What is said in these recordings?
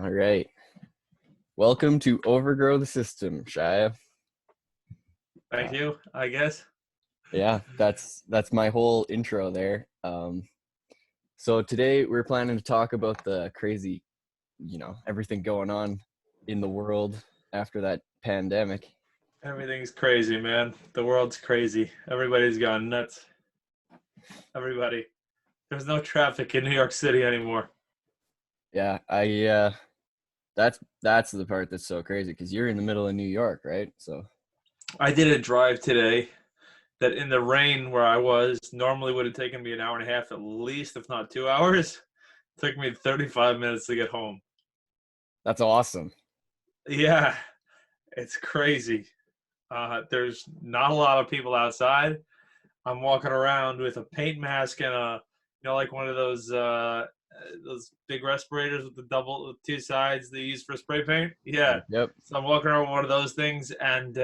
All right. Welcome to Overgrow the System, Shaya. Thank you, I guess. Yeah, that's my whole intro there. So today we're planning to talk about the crazy, everything going on in the world after that pandemic. Everything's crazy, man. The world's crazy. Everybody's gone nuts. Everybody. There's no traffic in New York City anymore. Yeah, that's the part that's so crazy because you're in the middle of New York, right? So I did a drive today that in the rain where I was normally would have taken me an hour and a half at least, if not 2 hours. It took me 35 minutes to get home. that's awesome. Yeah, it's crazy. There's not a lot of people outside. I'm walking around with a paint mask and like one of those big respirators with with two sides they use for spray paint. Yeah. Yep. So I'm walking around with one of those things and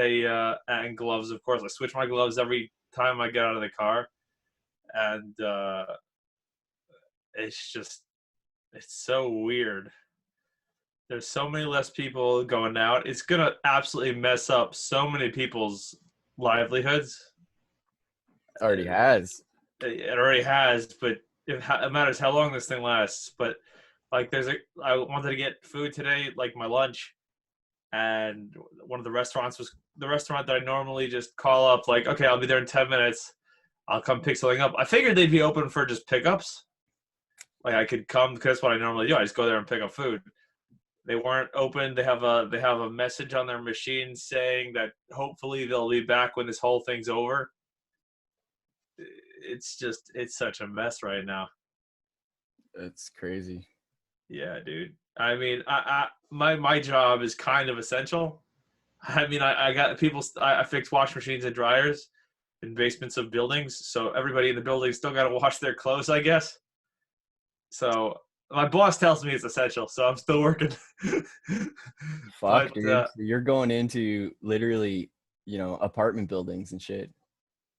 gloves. Of course, I switch my gloves every time I get out of the car, and it's so weird. There's so many less people going out. It's gonna absolutely mess up so many people's livelihoods. Already has. It already has, but it matters how long this thing lasts. But like, I wanted to get food today, like my lunch, and one of the restaurants was the restaurant that I normally just call up, like, okay, I'll be there in 10 minutes. I'll come pick something up. I figured they'd be open for just pickups. Like I could come because that's what I normally do. I just go there and pick up food. They weren't open. They have a message on their machine saying that hopefully they'll be back when this whole thing's over. It's such a mess right now. It's crazy. Yeah, dude. I mean, my job is kind of essential. I mean, I got people. I fix wash machines and dryers in basements of buildings, so everybody in the building still got to wash their clothes, I guess. So my boss tells me it's essential, so I'm still working. Fuck, But dude. So you're going into literally, apartment buildings and shit.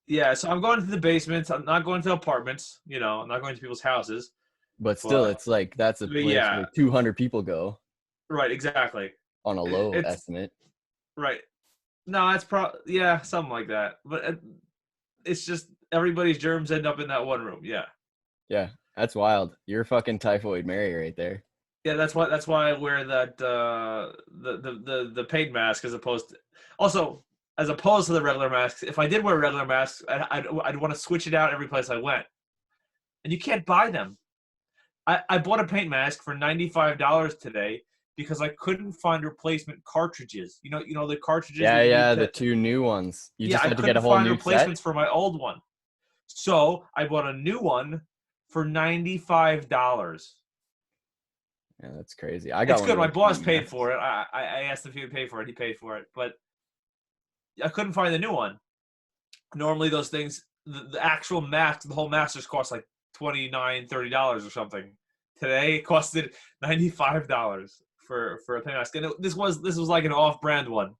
yeah, so I'm going to the basements. I'm not going to apartments. I'm not going to people's houses. But still, But, it's like that's a but place yeah, where 200 people go right, exactly. on a low It's estimate. right. No, that's yeah, something like that. But it's just everybody's germs end up in that one room. Yeah, Yeah, that's wild. You're fucking typhoid Mary right there. yeah. That's why I wear that the paid mask as opposed to the regular masks. If I did wear regular masks, I'd want to switch it out every place I went, and you can't buy them. I bought a paint mask for $95 today because I couldn't find replacement cartridges. The cartridges that Yeah, you need yeah, the to. two new ones. You Yeah, just I had to get couldn't a whole find new set. replacements for my old one. So I bought a new one for $95. Yeah, that's crazy. I got It's one of good. My those boss paint paid masks. for it. I asked if he would pay for it. He paid for it, but I couldn't find the new one. Normally, those things, the actual mask, the whole mask just cost like $29, $30 or something. Today, it costed $95 for a paint mask, and this was like an off-brand one.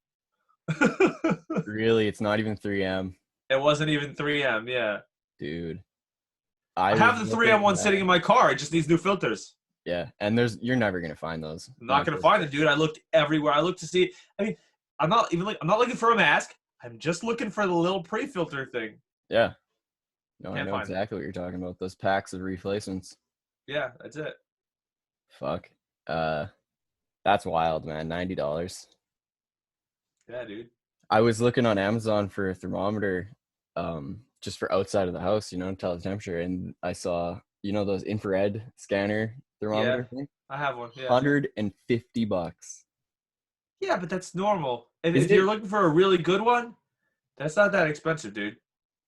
Really, it's not even 3M, It wasn't even 3M. Yeah, dude. I I was have the 3M looking one sitting in my car. It just needs new filters. yeah, and you're never gonna find those. I'm not Not gonna this find day. it, dude. I looked everywhere. I looked to see. I mean, I'm not looking for a mask. I'm just looking for the little pre-filter thing. Yeah. No, I Can't know find it. exactly what you're talking about. Those packs of replacements. Yeah, that's it. Fuck. Uh, that's wild, man. $90. Yeah, dude. I was looking on Amazon for a thermometer, just for outside of the house, to tell the temperature, and I saw, those infrared scanner Yeah, thermometer thing, I have one. Yeah. $150. Yeah, but that's normal. If, Is if you're it looking for a really good one, that's not that expensive, dude.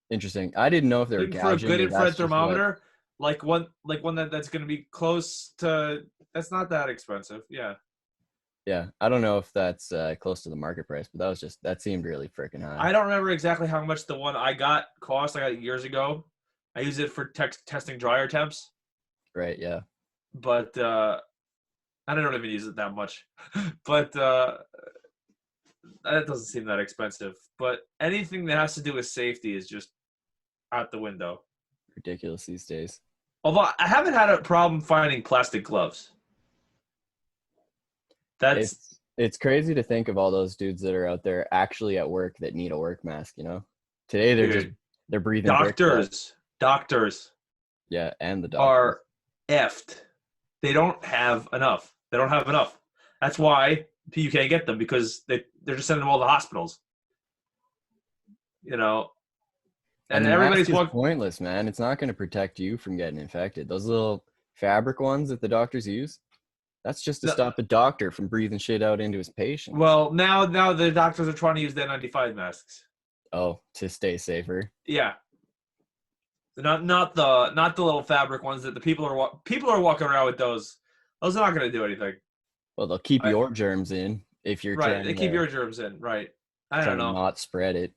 interesting? I didn't know if they were Looking for a gouging good or infrared that's just what. thermometer, like one that's going to be close to. That's not that expensive. Yeah. Yeah, I don't know if that's close to the market price, but that seemed really freaking high. I don't remember exactly how much the one I got cost. I got it years ago. I use it for testing dryer temps, Right? Yeah. but I don't even use it that much. But that doesn't seem that expensive. But anything that has to do with safety is just out the window. Ridiculous these days. Although I haven't had a problem finding plastic gloves. That's It's crazy to think of all those dudes that are out there actually at work that need a work mask, you know? Today dude. they're breathing brick dust. Doctors Yeah, and the doctors. are effed. They don't have enough. That's why you can't get them because they're just sending them all to hospitals. You know, And and the mask everybody's is walking. pointless, man. It's not going to protect you from getting infected. Those little fabric ones that the doctors use, that's just to stop the doctor from breathing shit out into his patients. Well, now the doctors are trying to use the N95 masks. Oh, to stay safer. Yeah, not the little fabric ones that the people are walking around with those. Those are not going to do anything. Well, they'll keep I, your germs in if you're right, they keep your germs in. Right. I don't trying to know. not spread it.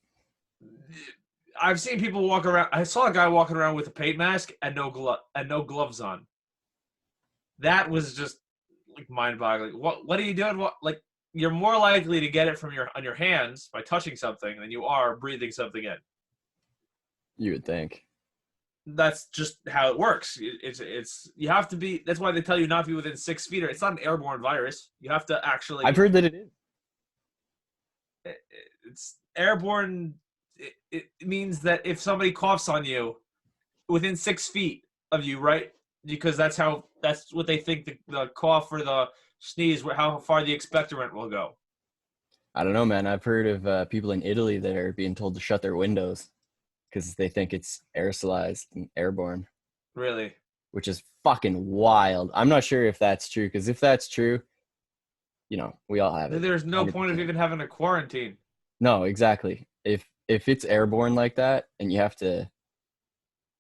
I've seen people walk around. I saw a guy walking around with a paint mask and no gloves on. That was just like mind-boggling. What are you doing? What, like, you're more likely to get it from your hands by touching something than you are breathing something in. You would think. That's just how it works. It's you have to be. That's why they tell you not to be within 6 feet. It's not an airborne virus. You have to I've actually. heard that it is. It's airborne. It means that if somebody coughs on you within 6 feet of you, right? Because that's what they think the cough or the sneeze, how far the expectorant will go. I don't know, man. I've heard of people in Italy that are being told to shut their windows because they think it's aerosolized and airborne, Really? which is fucking wild. I'm not sure if that's true because if that's true, we all have it. There's no point of 100%. even having a quarantine. No, exactly. If it's airborne like that and you have to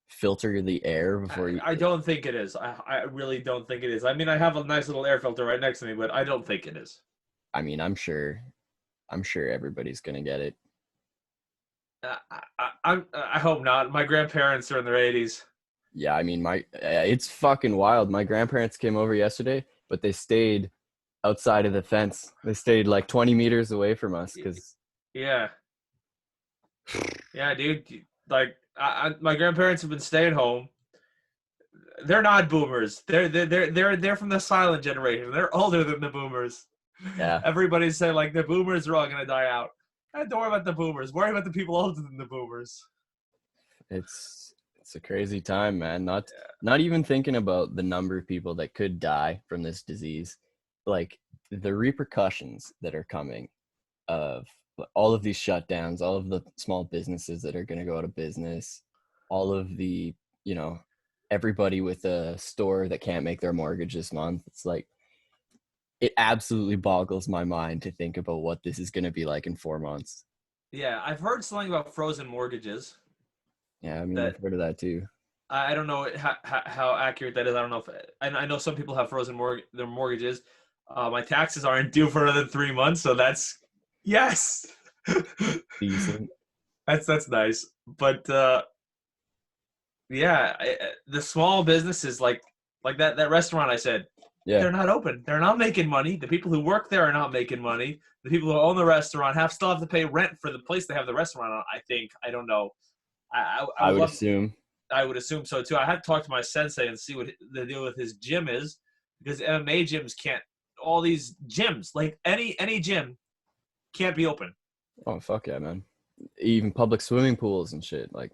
filter the air before you, I don't think it is. I really don't think it is. I mean, I have a nice little air filter right next to me, but I don't think it is. I mean, I'm sure everybody's gonna get it. I hope not. My grandparents are in their 80s. Yeah, I mean, it's fucking wild. My grandparents came over yesterday, but they stayed outside of the fence. They stayed like 20 meters away from us because Yeah, yeah, dude. Like, my grandparents have been staying home. They're not boomers. They're from the silent generation. They're older than the boomers. yeah, Everybody's saying like the boomers are all gonna die out. Don't worry about the boomers. Worry about the people older than the boomers. it's a crazy time, man. Not even thinking about the number of people that could die from this disease, like the repercussions that are coming of all of these shutdowns, all of the small businesses that are going to go out of business, all of the, you know, everybody with a store that can't make their mortgage this month. It's like, it absolutely boggles my mind to think about what this is going to be like in 4 months. Yeah, I've heard something about frozen mortgages. Yeah, I mean, I've That heard of that too. I don't know how accurate that is. I don't know if I know some people have frozen their mortgages. My taxes aren't due for another 3 months, so that's yes. Decent. That's nice, but yeah, the small businesses like that restaurant I said, Yeah, they're not open. They're not making money. The people who work there are not making money. The people who own the restaurant still have to pay rent for the place they have the restaurant on. I think I don't know. I I would would love. assume. I would assume so too. I had to talk to my sensei and see what the deal with his gym is because MMA gyms can't. All these gyms, like any gym, can't be open. Oh, fuck yeah, man. Even public swimming pools and shit. Like,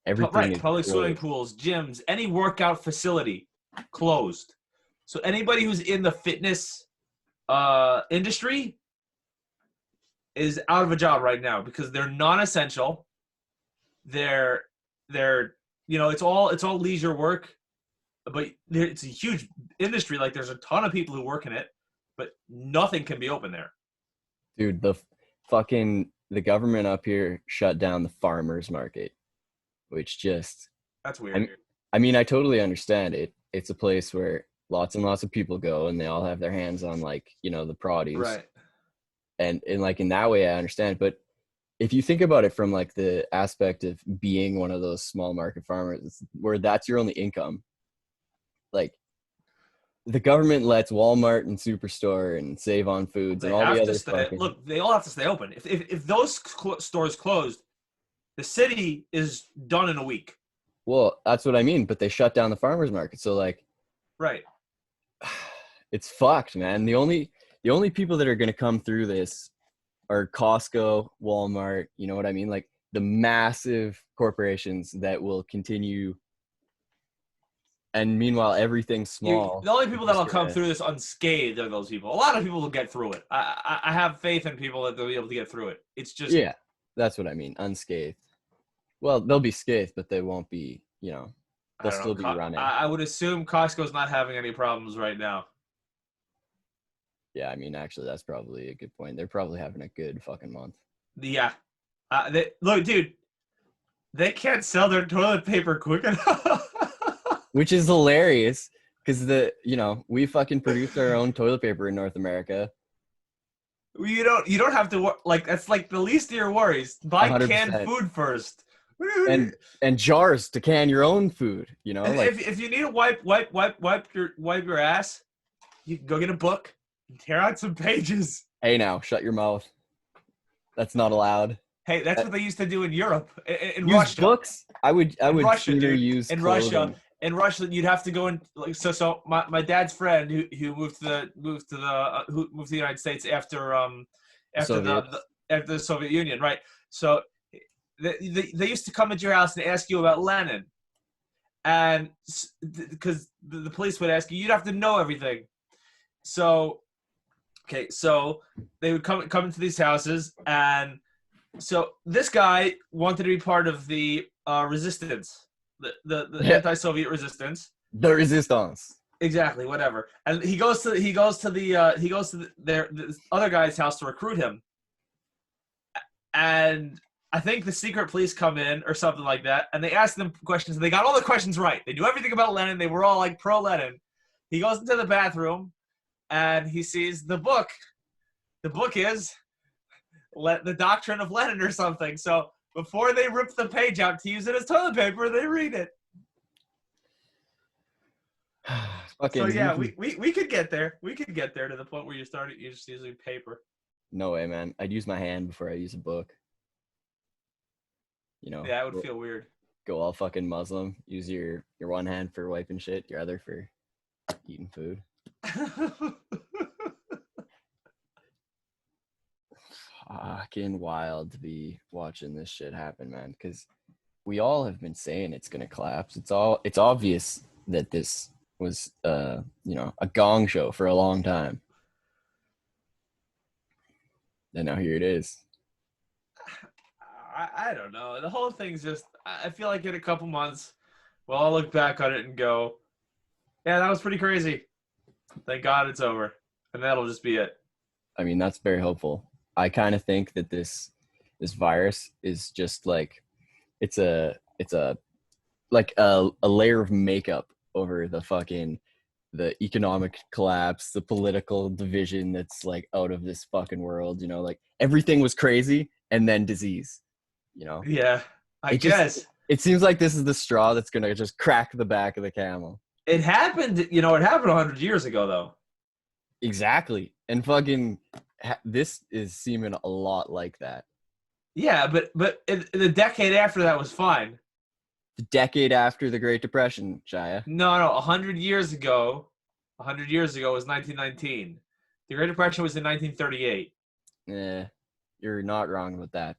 everything Right, is public swimming closed. pools, gyms, any workout facility closed. So anybody who's in the fitness industry is out of a job right now because they're non-essential. They're they're it's all leisure work, but it's a huge industry. Like there's a ton of people who work in it, but nothing can be open there. Dude, the government up here shut down the farmers market, which just That's weird. I I mean, I totally understand it. It's a place where lots and lots of people go and they all have their hands on, like, the produce. Right. And like in that way I understand. But if you think about it from like the aspect of being one of those small market farmers where that's your only income, like the government lets Walmart and Superstore and Save on Foods and They all the have to other stay. fucking. Look, they all have to stay open. If those stores closed, the city is done in a week. Well, that's what I mean, but they shut down the farmers market. So like Right. it's fucked, man. the only people that are going to come through this are Costco, Walmart, you know what I mean? Like the massive corporations that will continue. And meanwhile, everything The small only is people just that'll come gonna. through this unscathed are those people. A lot of people will get through it. I have faith in people that they'll be able to get through it. It's just Yeah, that's what I mean. Unscathed. Well, they'll be scathed, but they won't be. I They'll don't know. still be running. I would assume Costco's not having any problems right now. Yeah, I mean, actually, that's probably a good point. They're probably having a good fucking month. Yeah. Look, dude, they can't sell their toilet paper quick enough. Which is hilarious because we fucking produce our own toilet paper in North America. You don't have to like that's like the least of your worries. Buy canned 100%. food first. And jars to can your own food, like. If you need to wipe your ass, you can go get a book, and tear out some pages. Hey, now shut your mouth. That's not allowed. Hey, that's what they used to do in Europe, in Use Russia. books. I would In Russia, sooner dude. use In Russia, clothing. you'd have to go in like so. My dad's friend who moved to the United States after Soviets. after the Soviet Union, right? So they used to come at your house and ask you about Lenin, and because the police would ask you, you'd have to know everything. So okay, so they would come into these houses, and so this guy wanted to be part of the resistance, the anti-Soviet resistance. The resistance. Exactly, whatever. And he goes to this other guy's house to recruit him, and I think the secret police come in or something like that, and they ask them questions, and they got all the questions right. They knew everything about Lenin. They were all like pro Lenin. He goes into the bathroom, and he sees the book. The book is the Doctrine of Lenin or something. So before they rip the page out to use it as toilet paper, they read it. So yeah, we could get there. We could get there to the point where you just using paper. No way, man. I'd use my hand before I use a book. Yeah, it would feel weird. Go all fucking Muslim. Use your one hand for wiping shit, your other for eating food. Fucking wild to be watching this shit happen, man. Because we all have been saying it's gonna collapse. It's obvious that this was a gong show for a long time. And now here it is. I don't know. The whole thing's just, I feel like in a couple months, we'll all look back on it and go, yeah, that was pretty crazy. Thank God it's over. And that'll just be it. I mean, that's very hopeful. I kind of think that this virus is just like, it's a like a layer of makeup over the economic collapse, the political division that's like out of this fucking world, like everything was crazy and then disease, Yeah, I it guess. just, it seems like this is the straw that's going to just crack the back of the camel. It happened 100 years ago, though. Exactly. And fucking, this is seeming a lot like that. Yeah, but the decade after that was fine. The decade after the Great Depression, Shaya. No, 100 years ago. 100 years ago was 1919. The Great Depression was in 1938. You're not wrong with that.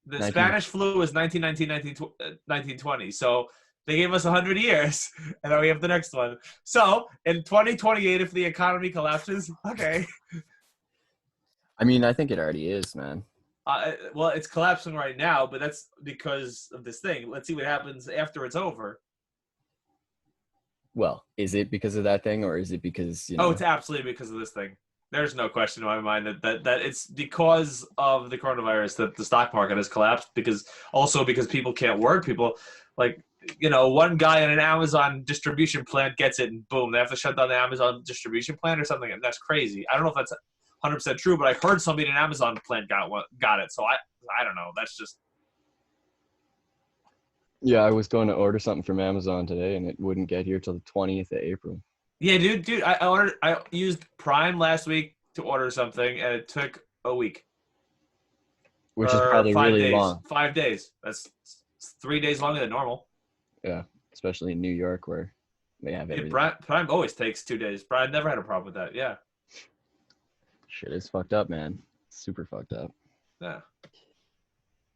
The Spanish flu was 1920. So they gave us 100 years, and then we have the next one. So in 2028, if the economy collapses, okay. I mean, I think it already is, man. Well, it's collapsing right now, but that's because of this thing. Let's see what happens after it's over. Well, is it because of that thing, or is it because Oh, it's absolutely because of this thing. There's no question in my mind that it's because of the coronavirus that the stock market has collapsed. Because people can't work. People one guy in an Amazon distribution plant gets it, and boom, they have to shut down the Amazon distribution plant or something. And that's crazy. I don't know if that's 100% true, but I heard somebody in an Amazon plant got it. So I don't know. That's just. Yeah, I was going to order something from Amazon today, and it wouldn't get here till the 20th of April. Yeah, dude. I used Prime last week to order something, and it took a week. Which is probably really days. long. 5 days. That's 3 days longer than normal. Yeah, especially in New York where they have everything. Prime always takes 2 days. Prime never had a problem with that. Yeah. Shit is fucked up, man. Super fucked up. Yeah.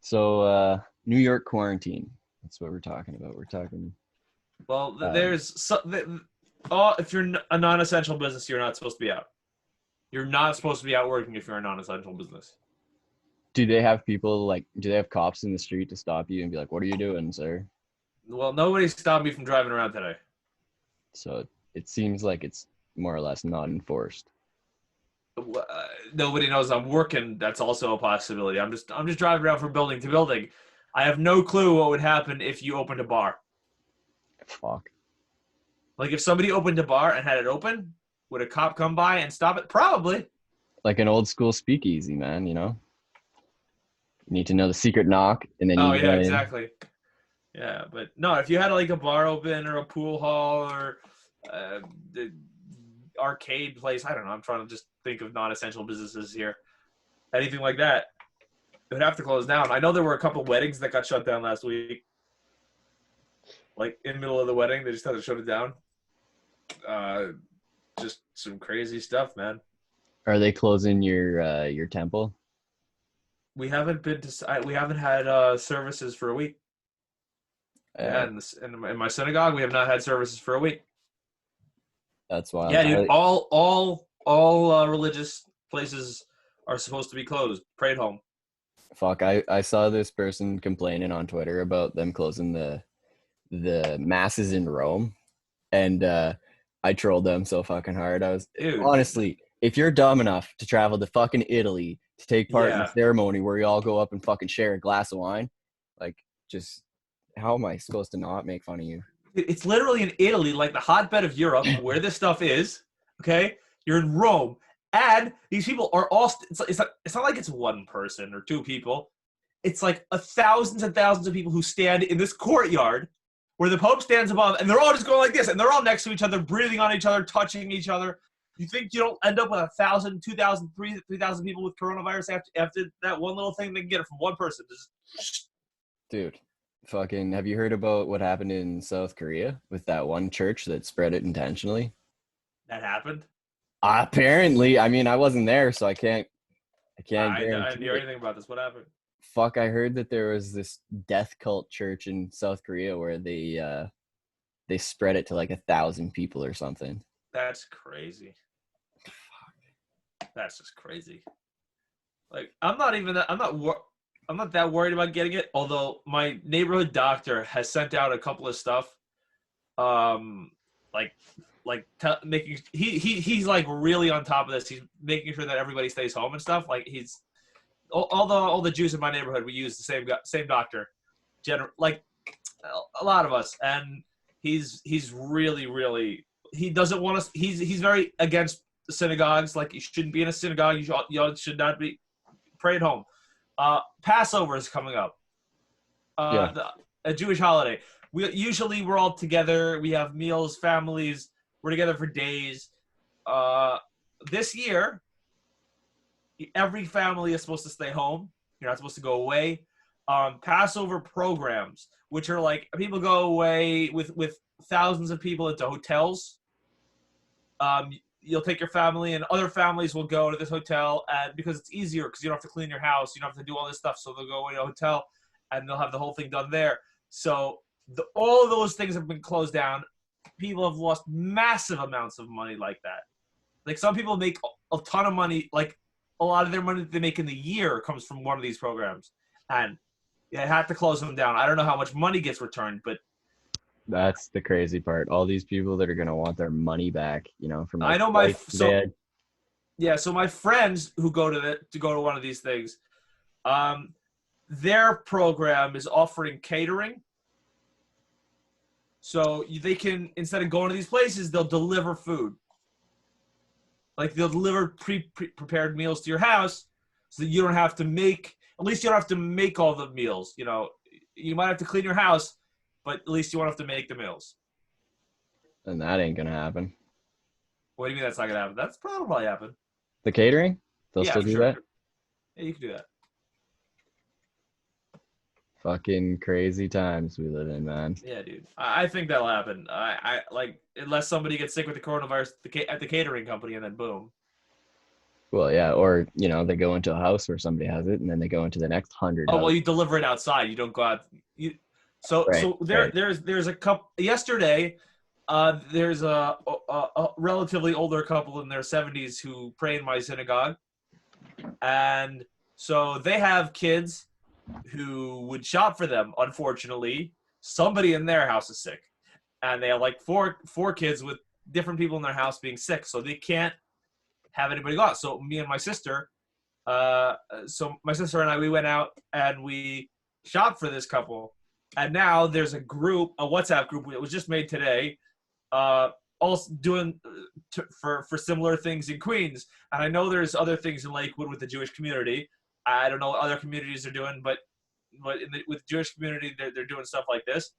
So, New York quarantine. That's what we're talking about. We're talking. Well, Um, there's if you're a non-essential business, you're not supposed to be out. You're not supposed to be out working if you're a non-essential business. do they have people like? Do they have cops in the street to stop you and be like, "What are you doing, sir?" Well, nobody stopped me from driving around today. So it seems like it's more or less not enforced. Nobody knows I'm working. That's also a possibility. I'm just driving around from building to building. I have no clue what would happen if you opened a bar. Fuck. Like if somebody opened a bar and had it open, would a cop come by and stop it? Probably. Like an old school speakeasy, man. You need to know the secret knock, and then Oh you yeah, go in. exactly. Yeah, but no, if you had like a bar open or a pool hall or the arcade place, I don't know. I'm trying to just think of non-essential businesses here. Anything like that, it would have to close down. I know there were a couple weddings that got shut down last week. Like in the middle of the wedding, they just had to shut it down. Uh, just some crazy stuff, man. Are they closing your temple? We haven't had services for a week. Yeah, Uh, in my synagogue, we have not had services for a week. that's wild. Yeah, dude. All religious places are supposed to be closed. Pray at home. Fuck. I saw this person complaining on Twitter about them closing the masses in Rome, and I trolled them so fucking hard. I was Dude. honestly, if you're dumb enough to travel to fucking Italy to take part in a Yeah. ceremony where you all go up and fucking share a glass of wine, like, just how am I supposed to not make fun of you? It's literally in Italy, like the hotbed of Europe, where this stuff is. Okay, you're in Rome, and these people are all. It's not like it's one person or two people. It's like thousands and thousands of people who stand in this courtyard where the Pope stands above, and they're all just going like this, and they're all next to each other, breathing on each other, touching each other. You think you don't end up with 1,000, 2,000, 3,000 people with coronavirus after that one little thing? They can get it from one person. Just, Dude, fucking, have you heard about what happened in South Korea with that one church that spread it intentionally? that happened. Apparently, I mean, I wasn't there, so I can't I didn't guarantee hear it. anything about this. What happened? Fuck, I heard that there was this death cult church in South Korea where they spread it to like 1,000 people or something. That's crazy. That's just crazy. Like I'm not that worried about getting it. Although my neighborhood doctor has sent out a couple of stuff, um, like making he's like really on top of this. He's making sure that everybody stays home and stuff. Like he's all the Jews in my neighborhood, we use the same doctor, like a lot of us, and he's really he doesn't want us. He's very against the synagogues. Like you shouldn't be in a synagogue. You should not be pray at home. Passover is coming up. Yeah. A Jewish holiday. We're all together. We have meals, families. We're together for days. Uh, this year, every family is supposed to stay home. You're not supposed to go away. Passover programs, which are like people go away with thousands of people into hotels. You'll take your family, and other families will go to this hotel, and because it's easier, because you don't have to clean your house, you don't have to do all this stuff. So they'll go away to a hotel, and they'll have the whole thing done there. So all of those things have been closed down. People have lost massive amounts of money like that. Like some people make a ton of money, like a lot of their money that they make in the year comes from one of these programs, and they had to close them down. I don't know how much money gets returned, but That's the crazy part. All these people that are gonna want their money back, from I like know flights they so had. yeah. So my friends who go to go to one of these things, um, their program is offering catering. So they can, instead of going to these places, they'll deliver food. Like they'll deliver prepared meals to your house, so that you don't have to make. At least you don't have to make all the meals. You might have to clean your house, but at least you won't have to make the meals. And that ain't gonna happen. What do you mean that's not gonna happen? That's probably happen. The catering, they'll Yeah, still for do sure. that. Yeah, you can do that. Fucking crazy times we live in, man. Yeah, dude. I think that'll happen. I like unless somebody gets sick with the coronavirus at the catering company, and then boom. Well, yeah, or they go into a house where somebody has it, and then they go into the next 100 Oh well, houses. you deliver it outside. You don't go out. You so Right, so there right. there's a couple yesterday. There's a relatively older couple in their 70s who pray in my synagogue, and so they have kids who would shop for them. Unfortunately, somebody in their house is sick, and they have like four kids with different people in their house being sick, so they can't have anybody go out. So me and my sister, so my sister and I, we went out and we shopped for this couple, and now there's a group, a WhatsApp group that was just made today, uh, also doing for similar things in Queens. And I know there's other things in Lakewood with the Jewish community. I don't know what other communities are doing, but with the Jewish community, they're doing stuff like this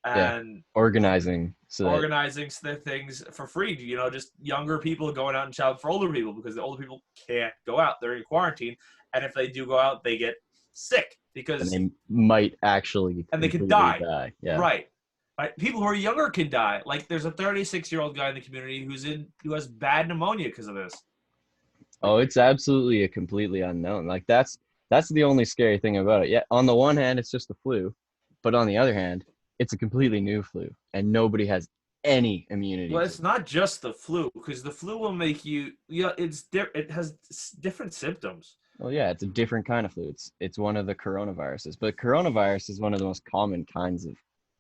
Yeah, and organizing so that organizing things for free. Just younger people going out and shopping for older people because the older people can't go out; they're in quarantine, and if they do go out, they get sick and because they might actually and they could completely die. die. Yeah. Right. Right. People who are younger can die. Like there's a 36-year-old guy in the community who has bad pneumonia because of this. Oh, it's absolutely a completely unknown. Like that's the only scary thing about it. Yeah, on the one hand, it's just the flu, but on the other hand, it's a completely new flu, and nobody has any immunity Well, to it's it. not just the flu because the flu will make you. Yeah, it has different symptoms. Well, yeah, it's a different kind of flu. It's one of the coronaviruses, but coronavirus is one of the most common kinds of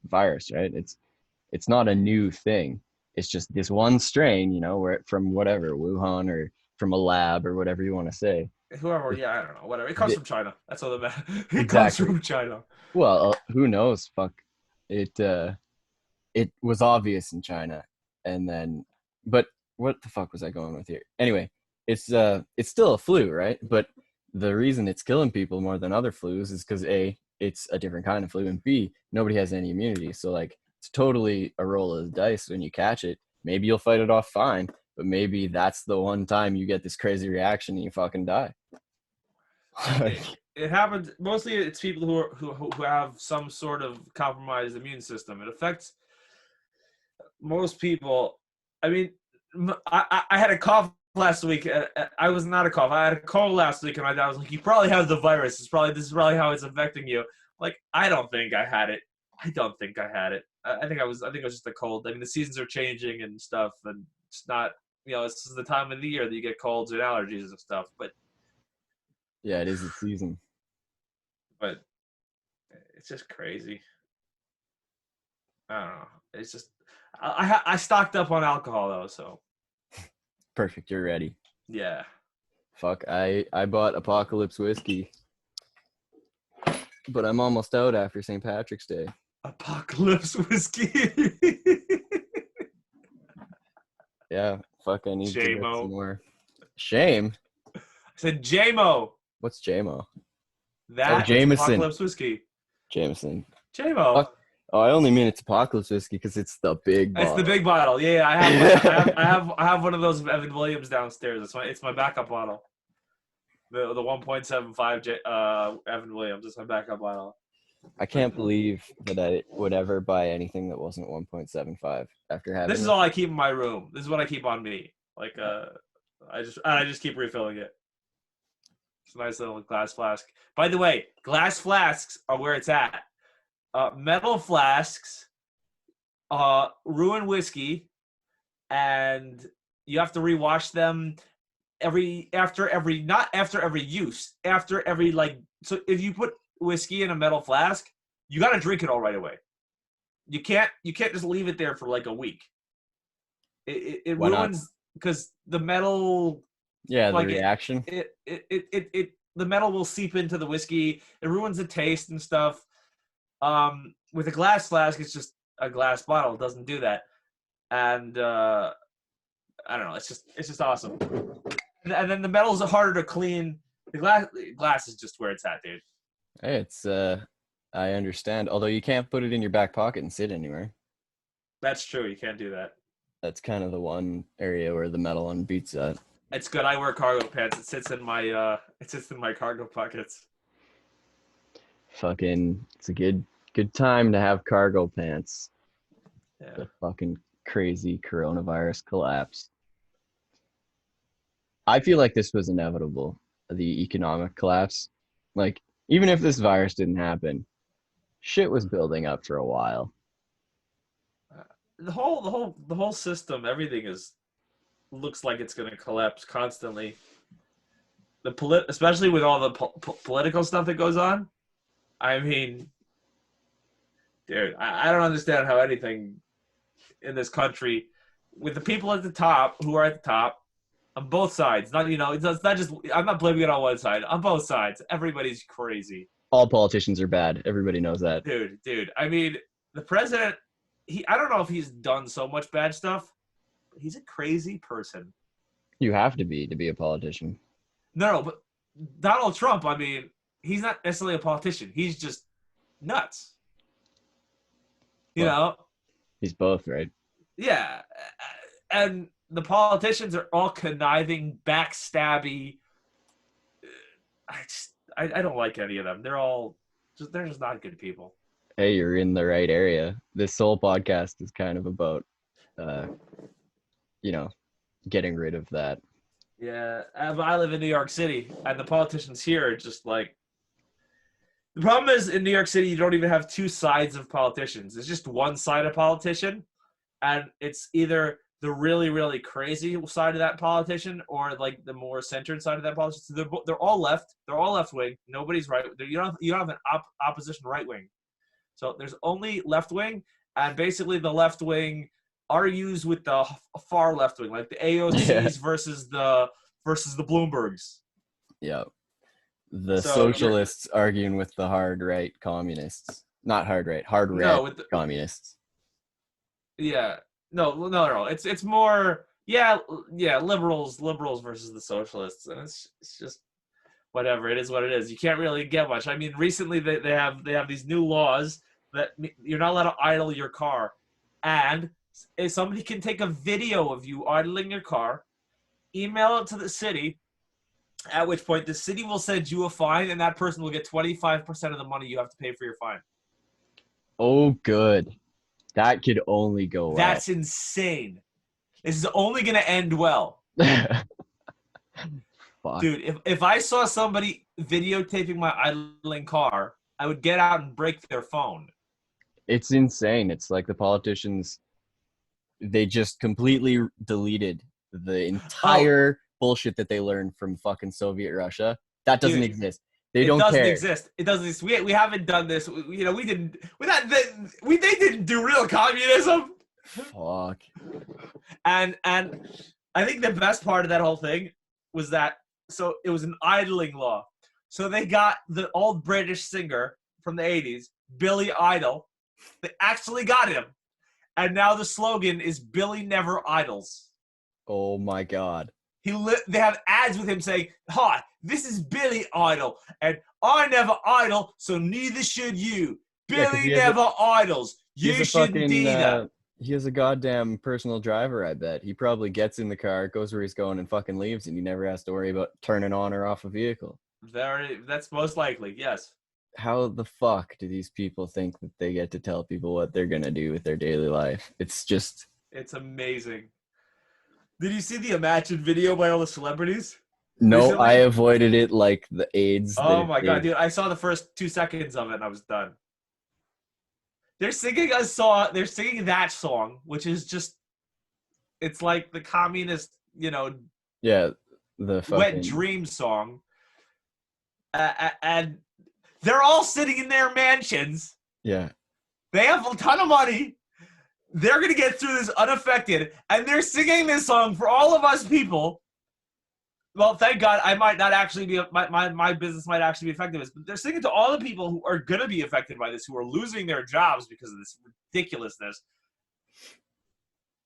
virus, right? It's not a new thing. It's just this one strain, where from whatever Wuhan or from a lab or whatever you want to say. Whoever, It, yeah, I don't know, whatever. It comes from China. That's all that matters. It comes exactly. from China. Well, who knows? Fuck. It was obvious in China, and then, but what the fuck was I going with here? Anyway, it's still a flu, right? But the reason it's killing people more than other flus is because A, it's a different kind of flu, and B, nobody has any immunity. So like, it's totally a roll of the dice when you catch it. Maybe you'll fight it off fine, but maybe that's the one time you get this crazy reaction and you fucking die. It, it happens mostly. It's people who have some sort of compromised immune system. It affects most people. I mean, I had a cough last week. I was not a cough. I had a cold last week, and I was like, "You probably have the virus. This is probably how it's affecting you." Like, I don't think I had it. I don't think I had it. I think I was. I think it was just a cold. I mean, the seasons are changing and stuff, and it's not. This is the time of the year that you get colds and allergies and stuff. Yeah, it is the season. But it's just crazy. I don't know. It's just I stocked up on alcohol though, so Perfect. You're ready. yeah. Fuck, I bought Apocalypse whiskey, but I'm almost out after St. Patrick's Day. Apocalypse whiskey. Yeah, fuck, I need to get some JMO. more. Shame? I said JMO. What's JMO? Oh, That it's Jameson. apocalypse whiskey. Jameson. JMO. Fuck. Oh, I only mean it's Apocalypse whiskey because it's the big It's the bottle. big bottle. Yeah, I have one of those Evan Williams downstairs. It's my backup bottle. The 1.75 Evan Williams. It's my backup bottle. I But can't believe that I would ever buy anything that wasn't 1.75 after this having is it. all I keep in my room. This is what I keep on me. Like I just keep refilling it. It's a nice little glass flask. By the way, glass flasks are where it's at. Metal flasks ruin whiskey, and you have to rewash them after every not after every use, after every like. So if you put whiskey in a metal flask, you got to drink it all right away. You can't just leave it there for like a week. It Why not? ruins because the metal Yeah, the like reaction. the metal will seep into the whiskey. It ruins the taste and stuff. With a glass flask, it's just a glass bottle. It doesn't do that, and I don't know. It's just awesome. And then the metals are harder to clean. The glass is just where it's at, dude. Hey, I understand. Although you can't put it in your back pocket and sit anywhere. That's true. You can't do that. That's kind of the one area where the metal one beats that. It's good. I wear cargo pants. It sits in my cargo pockets. Fucking, it's a good time to have cargo pants. Yeah. The fucking crazy coronavirus collapse. I feel like this was inevitable, the economic collapse. Like, even if this virus didn't happen, shit was building up for a while. The whole system, everything is looks like it's going to collapse constantly. Especially with all the political stuff that goes on. I mean, dude, I don't understand how anything in this country, with the people at the top who are at the top on both sides, not it's not just, I'm not blaming it on one side. On both sides, everybody's crazy, All politicians are bad. Everybody knows that. dude. I mean, the president, I don't know if he's done so much bad stuff, but he's a crazy person. You have to be a politician. No, but Donald Trump, I mean, he's not necessarily a politician. He's just nuts. You Well, know? he's both, right? Yeah. And the politicians are all conniving, backstabby. I don't like any of them. They're just not good people. Hey, you're in the right area. This whole podcast is kind of about, uh, you know, getting rid of that. Yeah. I live in New York City, and the politicians here are just like, the problem is in New York City, you don't even have two sides of politicians. It's just one side of politician, and it's either the really really crazy side of that politician or like the more centered side of that politician. So they're all left. They're all left wing. Nobody's right. You don't have an opposition right wing. So there's only left wing, and basically the left wing argues with the far left wing, like the Yeah. AOCs versus the Bloombergs. Yeah. The So you're socialists arguing with the hard right communists. Not hard right, hard red no with the, communists. yeah, no. It's more, yeah, liberals versus the socialists, and it's just whatever. It is what it is. You can't really get much. I mean, recently they have these new laws that you're not allowed to idle your car, and if somebody can take a video of you idling your car, email it to the city, at which point the city will send you a fine, and that person will get 25% of the money you have to pay for your fine. Oh, good. That could only go well. That's insane. This is only going to end well. Fuck. Dude, if I saw somebody videotaping my idling car, I would get out and break their phone. It's insane. It's like the politicians, they just completely deleted the Oh, entire bullshit that they learned from fucking Soviet Russia. That doesn't dude, exist. They it don't doesn't care. exist. It doesn't exist. We haven't done this. We didn't. They didn't do real communism. Fuck. And I think the best part of that whole thing was that, so it was an idling law. So they got the old British singer from the 80s, Billy Idol. They actually got him. And now the slogan is Billy Never Idles. Oh my God. They have ads with him saying, "Hi, this is Billy Idol, and I never idle, so neither should you. Yeah, because Billy never idles. he has You a shouldn't fucking either." he has a goddamn personal driver, I bet. He probably gets in the car, goes where he's going, and fucking leaves, and he never has to worry about turning on or off a vehicle. That's most likely, yes. How the fuck do these people think that they get to tell people what they're gonna do with their daily life? It's just It's amazing. Did you see the Imagine video by all the celebrities no, I recently? avoided it like the AIDS that Oh if my god, they dude! I saw the first 2 seconds of it and I was done. They're singing that song, which is just, it's like the communist, yeah, the wet fucking dream song, and they're all sitting in their mansions. yeah. They have a ton of money. They're gonna get through this unaffected, and they're singing this song for all of us people. Well, thank God, I might not actually be, my business might actually be affected by this, but they're singing to all the people who are going to be affected by this, who are losing their jobs because of this ridiculousness.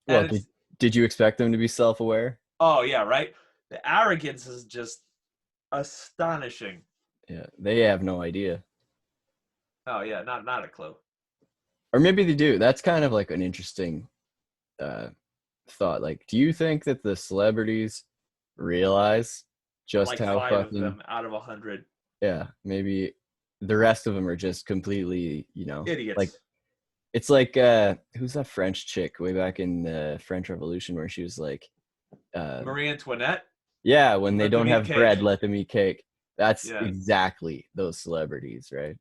Well, And it's, did you expect them to be self-aware? oh yeah, right. The arrogance is just astonishing. Yeah, they have no idea. Oh yeah, not a clue. Or maybe they do. That's kind of like an interesting uh, thought. Like, do you think that the celebrities realize just Like how five of fucking, them out of 100 yeah, maybe the rest of them are just completely, like idiots. it's like who's that French chick way back in the French Revolution where she was like Marie Antoinette. Yeah, when they Let them don't eat have bread, cake. let them eat cake. That's Yeah, exactly those celebrities, right?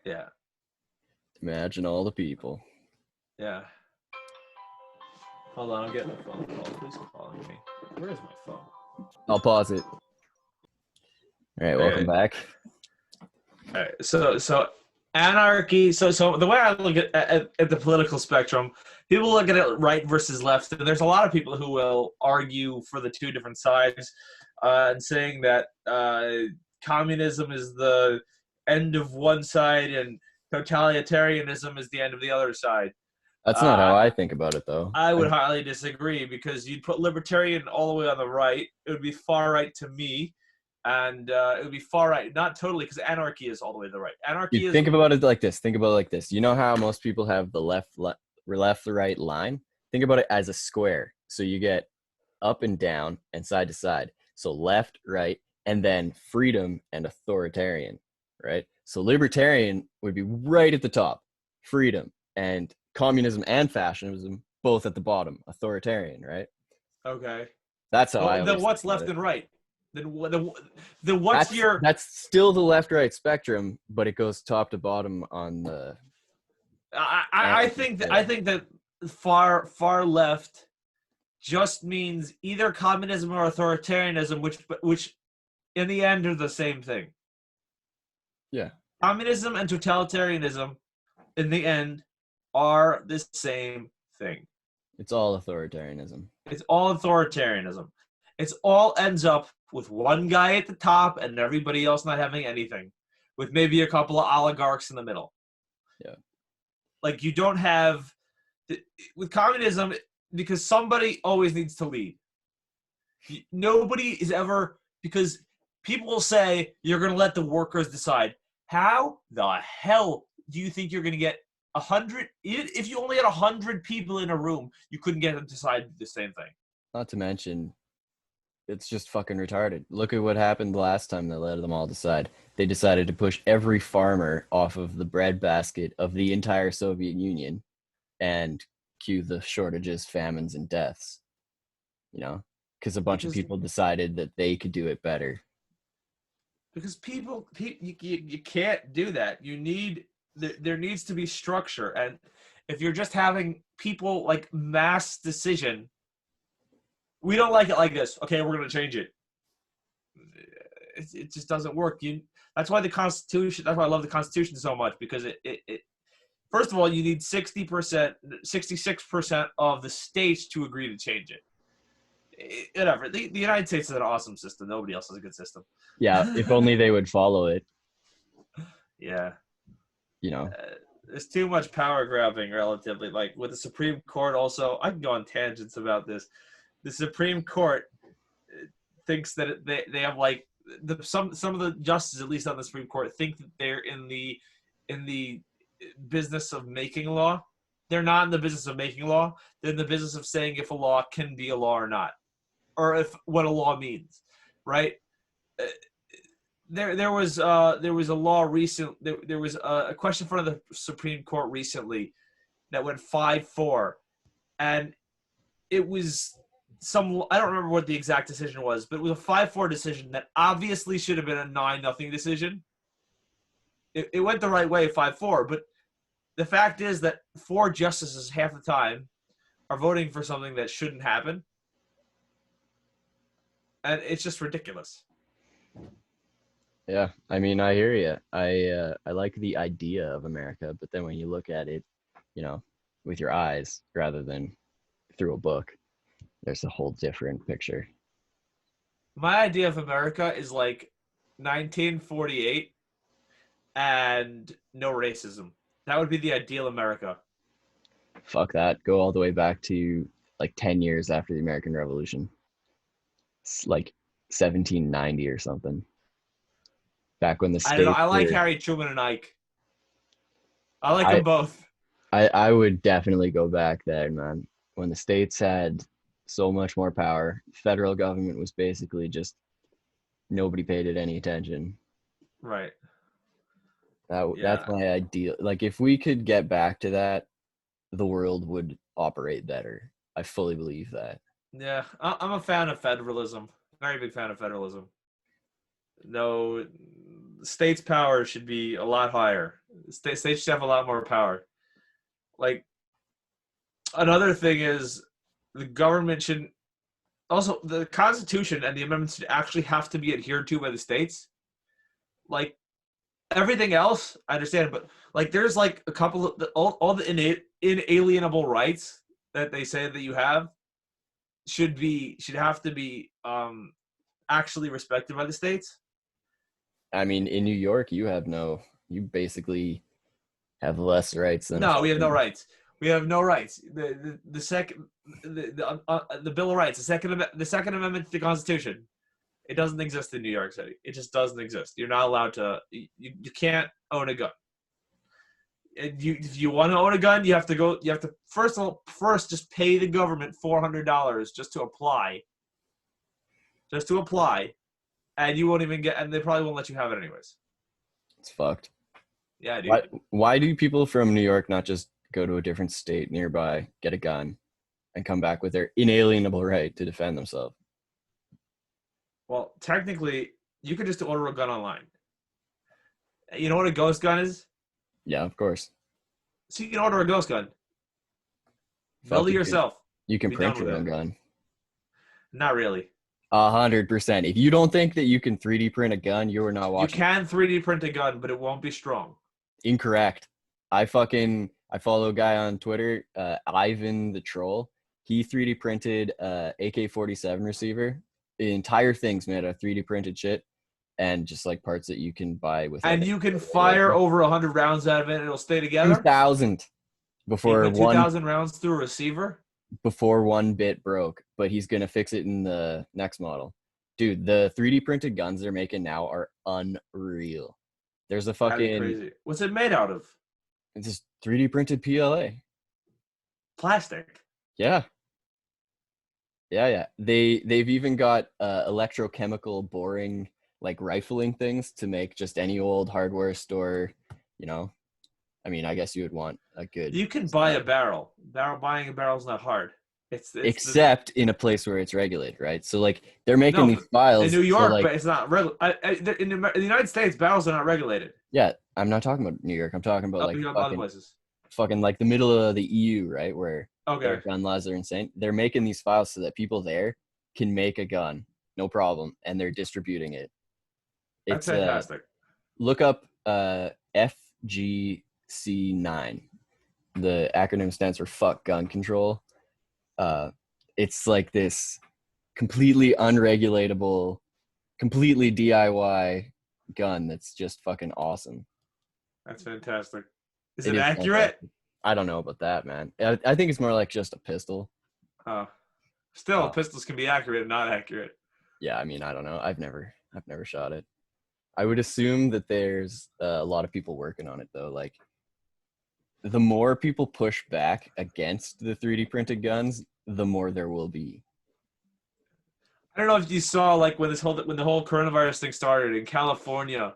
yeah, Imagine all the people. yeah. Hold on, I'm getting a phone call. Who's calling me? Where is my phone? I'll pause it. All right, welcome Okay. back. All right. So anarchy. So the way I look at the political spectrum, people look at it right versus left, and there's a lot of people who will argue for the two different sides, and saying that communism is the end of one side and totalitarianism is the end of the other side. That's not how Uh, I think about it, though. I would highly disagree because you'd put libertarian all the way on the right. It would be far right to me, and it would be far right, not totally, because anarchy is all the way to the right. You Anarchy is think about it like this. Think about it like this. You know how most people have the left, right line? Think about it as a square. So you get up and down and side to side. So left, right, and then freedom and authoritarian, right? So libertarian would be right at the top, freedom, and communism and fascism both at the bottom, authoritarian, right? okay. That's how I Well, then always think what's about left it. and right? Then what's That's your? that's still the left right spectrum, but it goes top to bottom on the anarchy I scale. think that far left just means either communism or authoritarianism, which in the end are the same thing. Yeah, Communism and totalitarianism in the end are the same thing. it's all authoritarianism. It's all authoritarianism. It's all ends up with one guy at the top and everybody else not having anything, with maybe a couple of oligarchs in the middle. Yeah, Like you don't have with communism because somebody always needs to lead. Nobody is ever because people will say you're going to let the workers decide. How the hell do you think you're going to get 100? If you only had 100 people in a room, you couldn't get them to decide the same thing. not to mention it's just fucking retarded. Look at what happened the last time they let them all decide. They decided to push every farmer off of the breadbasket of the entire Soviet Union and cue the shortages, famines, and deaths. You know, because a bunch of because people decided that they could do it better. people you can't do that. You need there needs to be structure, and if you're just having people like mass decision, we don't like it like this. Okay, we're going to change it. It just doesn't work. That's why the Constitution. That's why I love the Constitution so much because it first of all you need 60%, 66% of the states to agree to change it. Whatever. The United States is an awesome system. Nobody else has a good system. Yeah, if only they would follow it. Yeah. You know, There's too much power grabbing relatively. Like with the Supreme Court, also, I can go on tangents about this. The Supreme Court thinks that they have like some of the justices, at least on the Supreme Court, think that they're in the business of making law. They're not in the business of making law. They're in the business of saying if a law can be a law or not, or if what a law means, right? Uh, there was a law recent there was a question in front of the Supreme Court recently that went 5-4, and it was some I don't remember what the exact decision was, but it was a 5-4 decision that obviously should have been a 9-0 decision. It went the right way 5-4, but the fact is that four justices half the time are voting for something that shouldn't happen, and it's just ridiculous. yeah. I mean, I hear you. I like the idea of America, but then when you look at it, you know, with your eyes rather than through a book, there's a whole different picture. My idea of America is like 1948 and no racism. That would be the ideal America. Fuck that. Go all the way back to like 10 years after the American Revolution. It's like 1790 or something. Back when the I don't know. states I like were Harry Truman and Ike. I like I them both. I would definitely go back there, man. When the states had so much more power, federal government was basically just nobody paid it any attention. Right. That's Yeah. my ideal. Like if we could get back to that, the world would operate better. I fully believe that. Yeah, I'm a fan of federalism. Very big fan of federalism. No, states' power should be a lot higher. States should have a lot more power. Like another thing is the government shouldn't. Also, the Constitution and the amendments should actually have to be adhered to by the states. Like everything else, I understand, but like there's like a couple of all the inalienable rights that they say that you have should have to be actually respected by the states. I mean, in New York, you basically have less rights than a No, we have no fucking. rights. We have no rights. The second the Bill of Rights, the Second Amendment to the Constitution. It doesn't exist in New York City. It just doesn't exist. You're not allowed to. You can't own a gun. If you want to own a gun, you have to go. You have to first just pay the government $400 just to apply, and you won't even get. And they probably won't let you have it anyways. It's fucked. Yeah, Why dude. why do people from New York not just go to a different state nearby, get a gun, and come back with their inalienable right to defend themselves? Well, technically, you could just order a gun online. You know what a ghost gun is? Yeah, of course. So you can order a ghost gun, build Fuck, it yourself, you can be done print with your own it. gun. Not really. 100%. If you don't think that you can 3D print a gun, you are not You watching. can 3D print a gun, but it won't be strong. Incorrect. I follow a guy on Twitter, Ivan the Troll. He 3D printed AK-47 receiver. The entire thing's made of 3D printed shit, and just like parts that you can buy without And any you can sort of labor. fire over 100 rounds out of it and it'll stay together. 2,000 You can before put 2,000 rounds through a receiver. one bit broke, but he's gonna fix it in the next model. Dude, the 3D printed guns they're making now are unreal. There's a That'd be fucking crazy. What's it made out of? it's just 3D printed PLA. Plastic. Yeah, yeah. They've even got electrochemical boring like rifling things to make just any old hardware store. You know, I mean, I guess you would want a good You can buy a stud. barrel. Buying a barrel is not hard. It's the Except in a place where it's regulated, right? So like they're making no, these but in files. New So York, like, but it's not in the United States. Barrels are not regulated. yeah, I'm not talking about New York. I'm talking about Oh, like you got other fucking places. like the middle of the EU, right, where their Okay, gun laws are insane. They're making these files so that people there can make a gun, no problem, and they're distributing it. that's It's fantastic. look up FGC9. The acronym stands for fuck gun control. Uh, it's like this completely unregulatable, completely DIY gun that's just fucking awesome. That's fantastic. Is It it is accurate? fantastic. I don't know about that, man. I think it's more like just a pistol. Oh, still, Uh, pistols can be accurate and not accurate. yeah, I mean, I don't know. I've never shot it. I would assume that there's a lot of people working on it though. Like the more people push back against the 3D printed guns, the more there will be. I don't know if you saw like when the whole coronavirus thing started in California,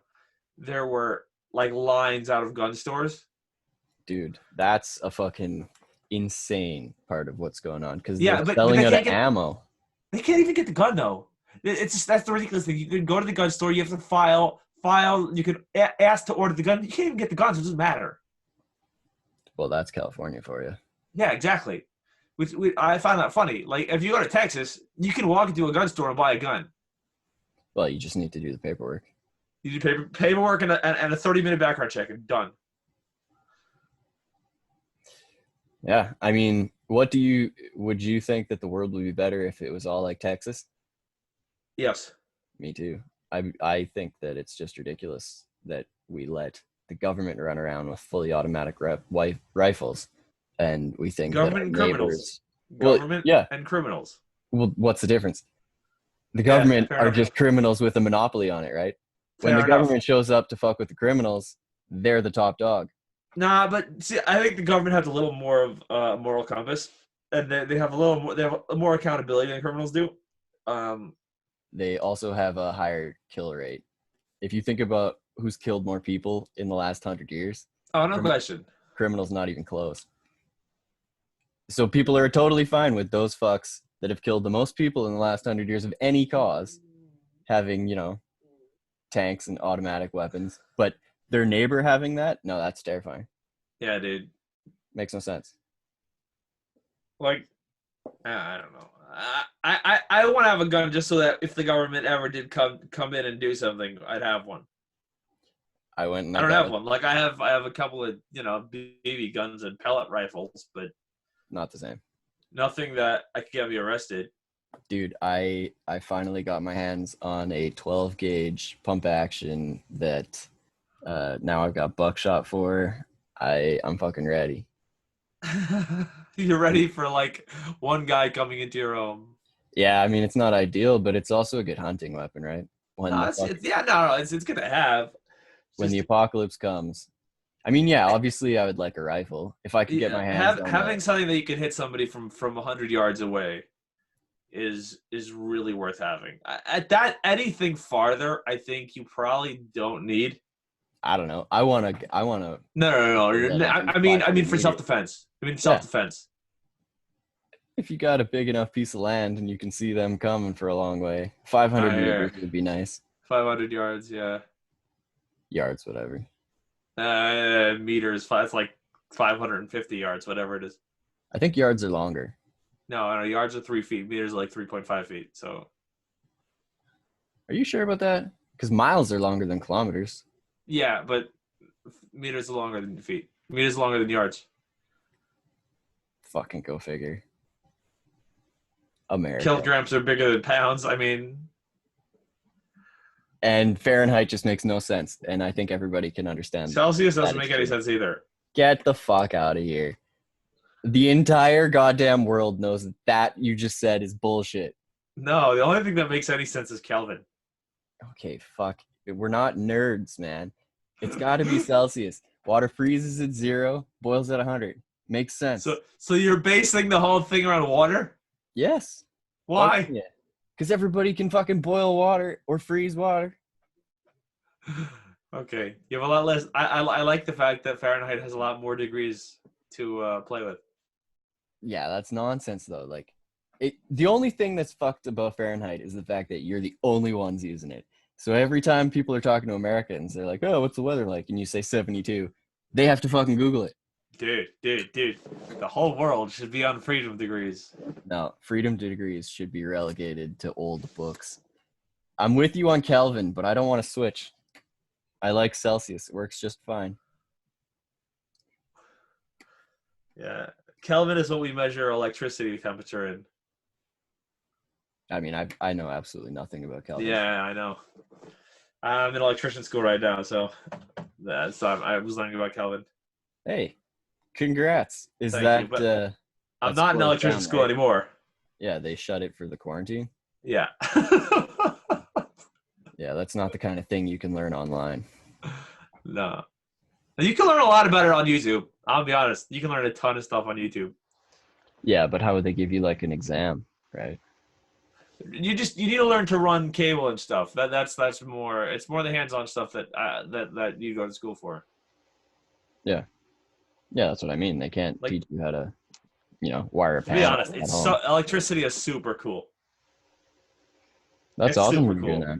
there were like lines out of gun stores. Dude, that's a fucking insane part of what's going on because they're Yeah, but selling out of ammo. they can't even get the gun though. It's just that's the ridiculous thing. You can go to the gun store, you have to file. You can ask to order the gun. You can't even get the guns. It doesn't matter. Well, that's California for you. Yeah, exactly. Which I find that funny. Like if you go to Texas, you can walk into a gun store and buy a gun. Well, you just need to do the paperwork. You do paperwork and a 30-minute background check and done. Yeah, I mean, would you think that the world would be better if it was all like Texas? Yes. Me too. I think that it's just ridiculous that we let the government run around with fully automatic rifles, and we think that Government our and criminals. neighbors. Well, Government yeah. and criminals. Well, what's the difference? The Yeah, government fair are enough. just criminals with a monopoly on it, right? When the Fair enough. government shows up to fuck with the criminals, they're the top dog. Nah, but see, I think the government has a little more of moral compass, and they have a little more. They have more accountability than criminals do. Um, They also have a higher kill rate. If you think about who's killed more people in the last 100 years, oh, no crim- question. criminals not even close. So people are totally fine with those fucks that have killed the most people in the last 100 years of any cause, having, tanks and automatic weapons, but their neighbor having that, no, that's terrifying. Yeah, dude. Makes no sense. Like, I don't know. I want to have a gun just so that if the government ever did come in and do something, I'd have one. I went and I I don't got have it. one. Like I have a couple of BB guns and pellet rifles, but Not the same. nothing that I could get me arrested. Dude, I finally got my hands on a 12 gauge pump action that now I've got buckshot for. I'm fucking ready. You're ready for like one guy coming into your home. Yeah, I mean it's not ideal, but it's also a good hunting weapon, right? When No, the it's fuck yeah, no, it's gonna have. It's when the just apocalypse comes. I mean, yeah, obviously I would like a rifle. If I could get my hands on a having something that you can hit somebody from 100 yards away is really worth having. At that anything farther, I think you probably don't need. I don't know. I wanna No. at least I mean 500 for self meters. defense. I mean self Yeah, defense. if you got a big enough piece of land and you can see them coming for a long way, 500 Here, meters would be nice. 500 yards. Yeah, Yards, whatever. meters. It's like 550 yards, whatever it is. I think yards are longer. No, yards are 3 feet. Meters are like 3.5 feet. So Are you sure about that? Because miles are longer than kilometers. yeah, but meters are longer than feet. Meters are longer than yards. Fucking go figure. America. Kilograms are bigger than pounds. I mean, And Fahrenheit just makes no sense. And I think everybody can understand Celsius that doesn't it's make any true. sense either. Get the fuck out of here. The entire goddamn world knows that that you just said is bullshit. No, the only thing that makes any sense is Kelvin. Okay, fuck. We're not nerds, man. It's got to be Celsius. Water freezes at 0, boils at 100. Makes sense. So you're basing the whole thing around water? Yes. Why Why? wouldn't you? Because everybody can fucking boil water or freeze water. Okay, you have a lot less. I like the fact that Fahrenheit has a lot more degrees to play with. Yeah, that's nonsense though. Like, the only thing that's fucked about Fahrenheit is the fact that you're the only ones using it. So every time people are talking to Americans, they're like, "Oh, what's the weather like?" and you say 72, they have to fucking Google it. Dude. The whole world should be on freedom degrees. No, freedom degrees should be relegated to old books. I'm with you on Kelvin, but I don't want to switch. I like Celsius. It works just fine. Yeah. Kelvin is what we measure electricity temperature in. I mean, I know absolutely nothing about Kelvin. Yeah, I know. I'm in electrician school right now, so I was learning about Kelvin. Hey, congrats. Is Thank that you, but I'm that's not in closed electrician down, school right? anymore. Yeah, they shut it for the quarantine. Yeah. Yeah, that's not the kind of thing you can learn online. No. You can learn a lot about it on YouTube. I'll be honest. You can learn a ton of stuff on YouTube. Yeah, but how would they give you like an exam, right? You need to learn to run cable and stuff. That's more. It's more the hands-on stuff that you go to school for. Yeah. Yeah, that's what I mean. They can't Like, teach you how to, wire a to be panel honest, at it's home. electricity is super cool. That's It's awesome super you're doing cool. that.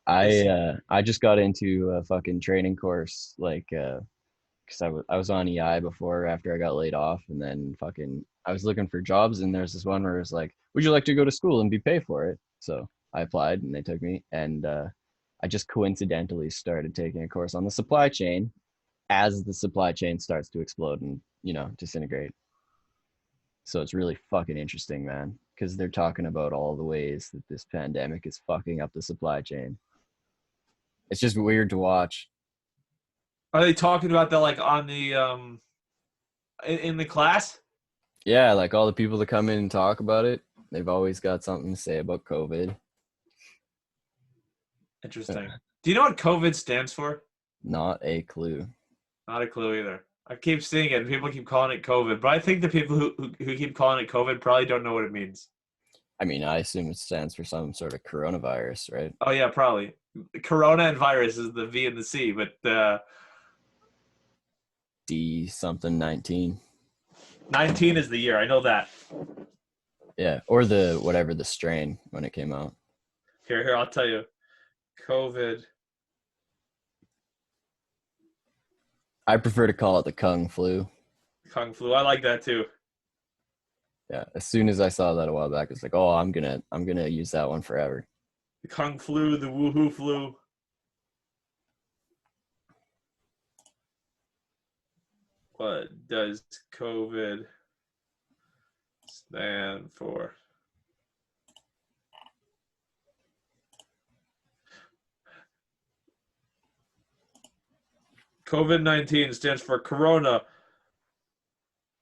It's I just got into a fucking training course, like because I was on EI before after I got laid off, and then fucking I was looking for jobs, and there's this one where it's like, would you like to go to school and be paid for it? So I applied, and they took me, and I just coincidentally started taking a course on the supply chain as the supply chain starts to explode and disintegrate. So it's really fucking interesting, man, because they're talking about all the ways that this pandemic is fucking up the supply chain. It's just weird to watch. Are they talking about that like on the in the class? Yeah, like all the people that come in and talk about it, they've always got something to say about COVID. Interesting. Do you know what COVID stands for? Not a clue. Not a clue either. I keep seeing it, and people keep calling it COVID, but I think the people who keep calling it COVID probably don't know what it means. I mean, I assume it stands for some sort of coronavirus, right? Oh yeah, probably. Corona and virus is the V and the C, but D something 19. 19 is the year. I know that. Yeah, or the whatever the strain when it came out. Here, I'll tell you. COVID. I prefer to call it the Kung flu. Kung flu. I like that too. Yeah, as soon as I saw that a while back, it's like, oh, I'm gonna use that one forever. The Kung flu, the woohoo flu. What does COVID stand for? COVID-19 stands for Corona.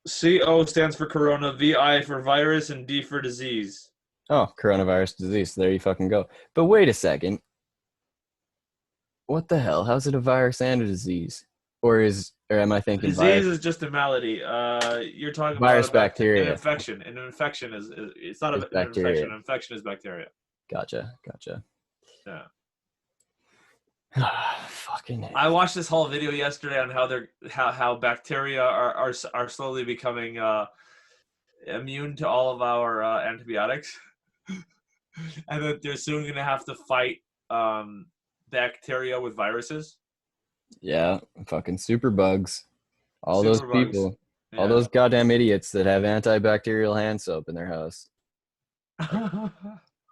CO stands for Corona, VI for virus, and D for disease. Oh, coronavirus disease. There you fucking go. But wait a second. What the hell? How's it a virus and a disease? Or am I thinking Disease virus is just a malady. You're talking about virus an bacteria infection. An infection is it's not is an infection. bacteria. An infection is bacteria. Gotcha. Yeah. Fucking I hell. watched this whole video yesterday on how bacteria are slowly becoming immune to all of our antibiotics, and that they're soon going to have to fight bacteria with viruses. Yeah, fucking super bugs. All those Superbugs. people, all Yeah. those goddamn idiots that have antibacterial hand soap in their house.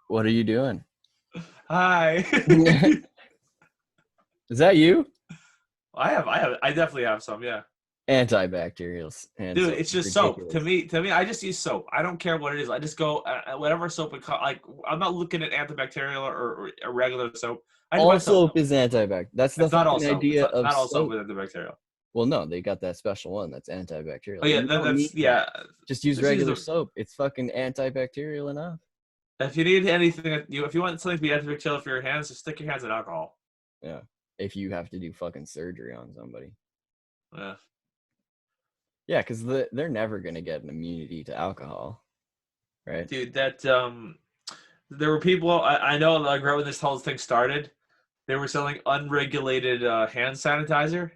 What are you doing? Hi. Is that you? I definitely have some. Yeah. Antibacterial hand Dude, soap. it's just soap. Ridiculous. To me, I just use soap. I don't care what it is. I just go whatever soap like. I'm not looking at antibacterial or a regular soap. I just buy All soap. soap is antibacterial. That's the It's not all fucking soap. It's idea of not all soap soap. with antibacterial. Well, no, they got that special one that's Oh antibacterial. yeah, You don't that's need that. yeah. Just use Just use regular the. soap. It's fucking antibacterial enough. If you need anything, if you want something to be antibacterial for your hands, just stick your hands in alcohol. Yeah. If you have to do fucking surgery on somebody. Yeah. Yeah, because they're never gonna get an immunity to alcohol, right? Dude, that there were people I know like right when this whole thing started, they were selling unregulated hand sanitizer,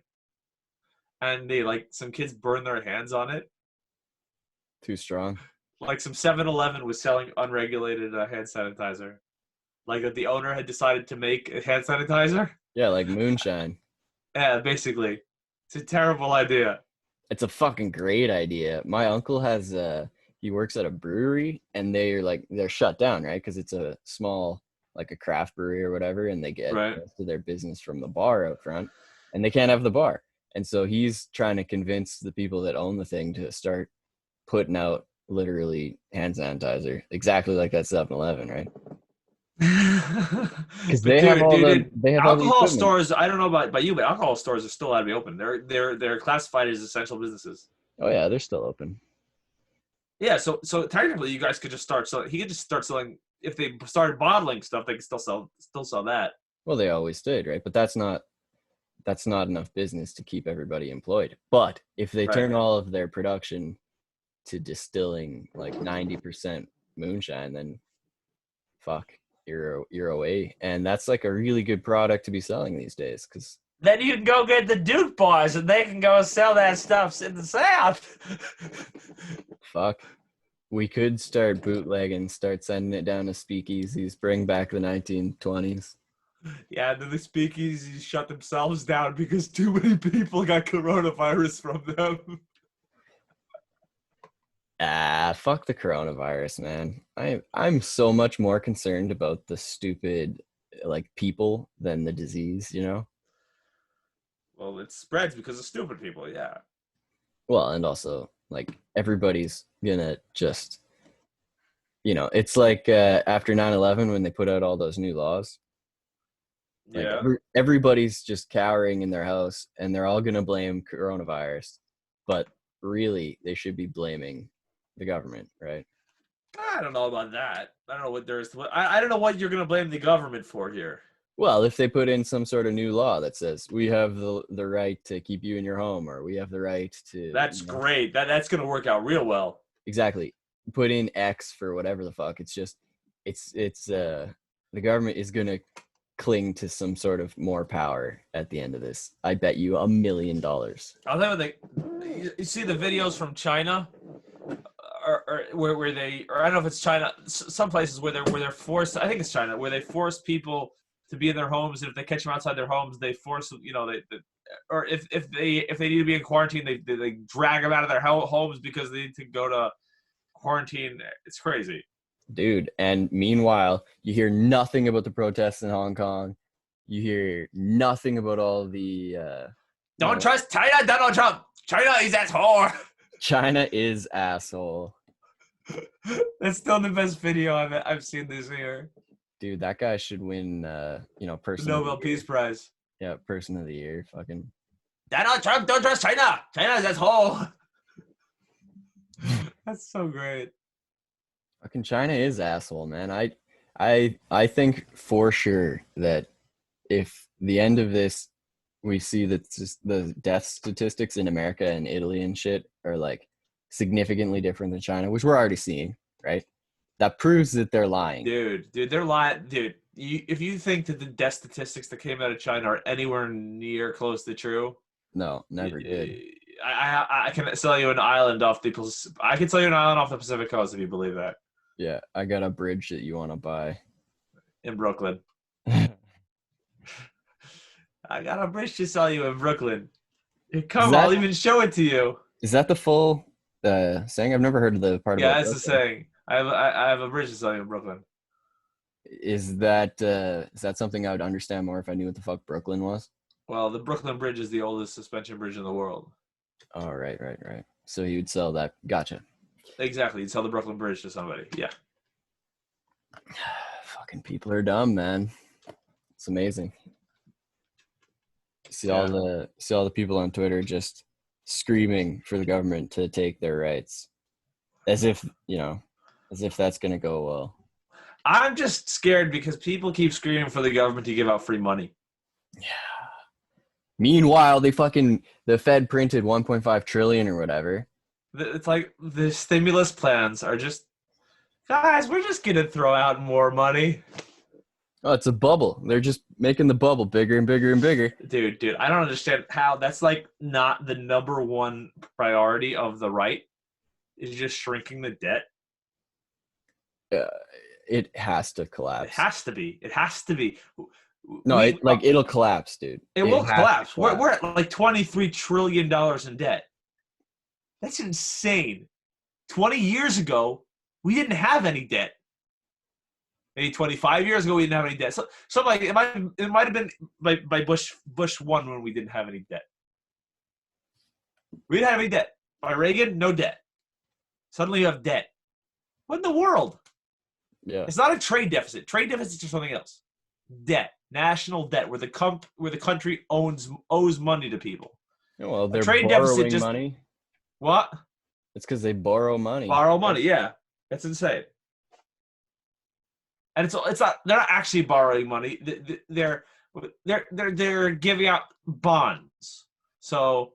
and they like some kids burned their hands on it. Too strong. Like some 7-Eleven was selling unregulated hand sanitizer. Like that the owner had decided to make a hand sanitizer. Yeah, like moonshine. Yeah, basically. It's a terrible idea. It's a fucking great idea. My uncle has he works at a brewery and they're shut down, right? Because it's a small like a craft brewery or whatever, and they get Right. most of their business from the bar out front, and they can't have the bar. And so he's trying to convince the people that own the thing to start putting out literally hand sanitizer, exactly like that 7-Eleven, right? Because But dude, they have all the alcohol equipment. stores. I don't know about you, but alcohol stores are still allowed to be open. They're classified as essential businesses. Oh yeah, they're still open. Yeah, so technically, you guys could just start selling. He could just start selling. If they started bottling stuff, they could still sell that. Well, they always did, right? But that's not enough business to keep everybody employed. But if they Right. turn all of their production to distilling like 90% moonshine, then fuck, you're away. And that's like a really good product to be selling these days because Then you can go get the Duke boys, and they can go sell that stuff in the South. fuck, we could start bootlegging, start sending it down to speakeasies, bring back the 1920s. Yeah, and then the speakeasies shut themselves down because too many people got coronavirus from them. Fuck the coronavirus, man. I'm so much more concerned about the stupid like people than the disease, you know? Well, it spreads because of stupid people, yeah. Well, and also like everybody's gonna just it's like after 9/11 when they put out all those new laws. Like Yeah. everybody's just cowering in their house and they're all gonna blame coronavirus. But really they should be blaming the government, right? I don't know about that. I don't know what there's. I don't know what you're gonna blame the government for here. Well, if they put in some sort of new law that says we have the right to keep you in your home, or we have the right to, That's great. That's gonna work out real well. exactly, put in X for whatever the fuck. It's just, it's the government is gonna cling to some sort of more power at the end of this. I bet you $1 million. I'll tell you what you see the videos from China where they, or I don't know if it's China. Some places where they're forced. I think it's China where they force people to be in their homes, and if they catch them outside their homes, they force they or if they need to be in quarantine, they drag them out of their homes because they need to go to quarantine. It's crazy. Dude. And meanwhile, you hear nothing about the protests in Hong Kong. You hear nothing about all the, Don't trust China, Donald Trump. China is asshole. China is asshole. That's still the best video I've seen this year. Dude, that guy should win, The person of the Nobel year. Peace Prize. Yeah, person of the year. Fucking Donald Trump, don't trust China. China is asshole. That's so great. fucking China is asshole, man. I think for sure that if the end of this, we see that the death statistics in America and Italy and shit are like significantly different than China, which we're already seeing, right? That proves that they're lying. Dude, they're lying. Dude, if you think that the death statistics that came out of China are anywhere near close to true, No, never did. I can sell you an island off the. I can sell you an island off the Pacific coast if you believe that. Yeah, I got a bridge that you want to buy. In Brooklyn, I got a bridge to sell you in Brooklyn. Come, I'll even show it to you. Is that the full saying? I've never heard of the part Yeah, about that's the saying. I have a bridge to sell you in Brooklyn. Is that something I would understand more if I knew what the fuck Brooklyn was? Well, the Brooklyn Bridge is the oldest suspension bridge in the world. Oh, right. So he would sell that. Gotcha. Exactly. You'd sell the Brooklyn Bridge to somebody. Yeah. Fucking people are dumb, man. It's amazing. See all the people on Twitter just screaming for the government to take their rights, as if that's gonna go well. I'm just scared because people keep screaming for the government to give out free money. Yeah. Meanwhile, the Fed printed 1.5 trillion or whatever. It's like the stimulus plans are just, guys, we're just gonna throw out more money. Oh, it's a bubble. They're just making the bubble bigger and bigger and bigger. Dude, I don't understand how that's like not the number one priority of the right, is just shrinking the debt. It has to collapse. It has to be. No, it'll collapse, dude. It will collapse. We're at like $23 trillion in debt. That's insane. 20 years ago, we didn't have any debt. Maybe 25 years ago, we didn't have any debt. So like it might have been by Bush 1 when we didn't have any debt. We didn't have any debt. By Reagan, no debt. Suddenly you have debt. What in the world? Yeah. It's not a trade deficit. Trade deficits are something else. Debt, national debt, where the country owes money to people. Well, they're trade borrowing deficit money. What? It's because they borrow money. Borrow money, yeah. That's insane. And it's not. They're not actually borrowing money. They're giving out bonds. So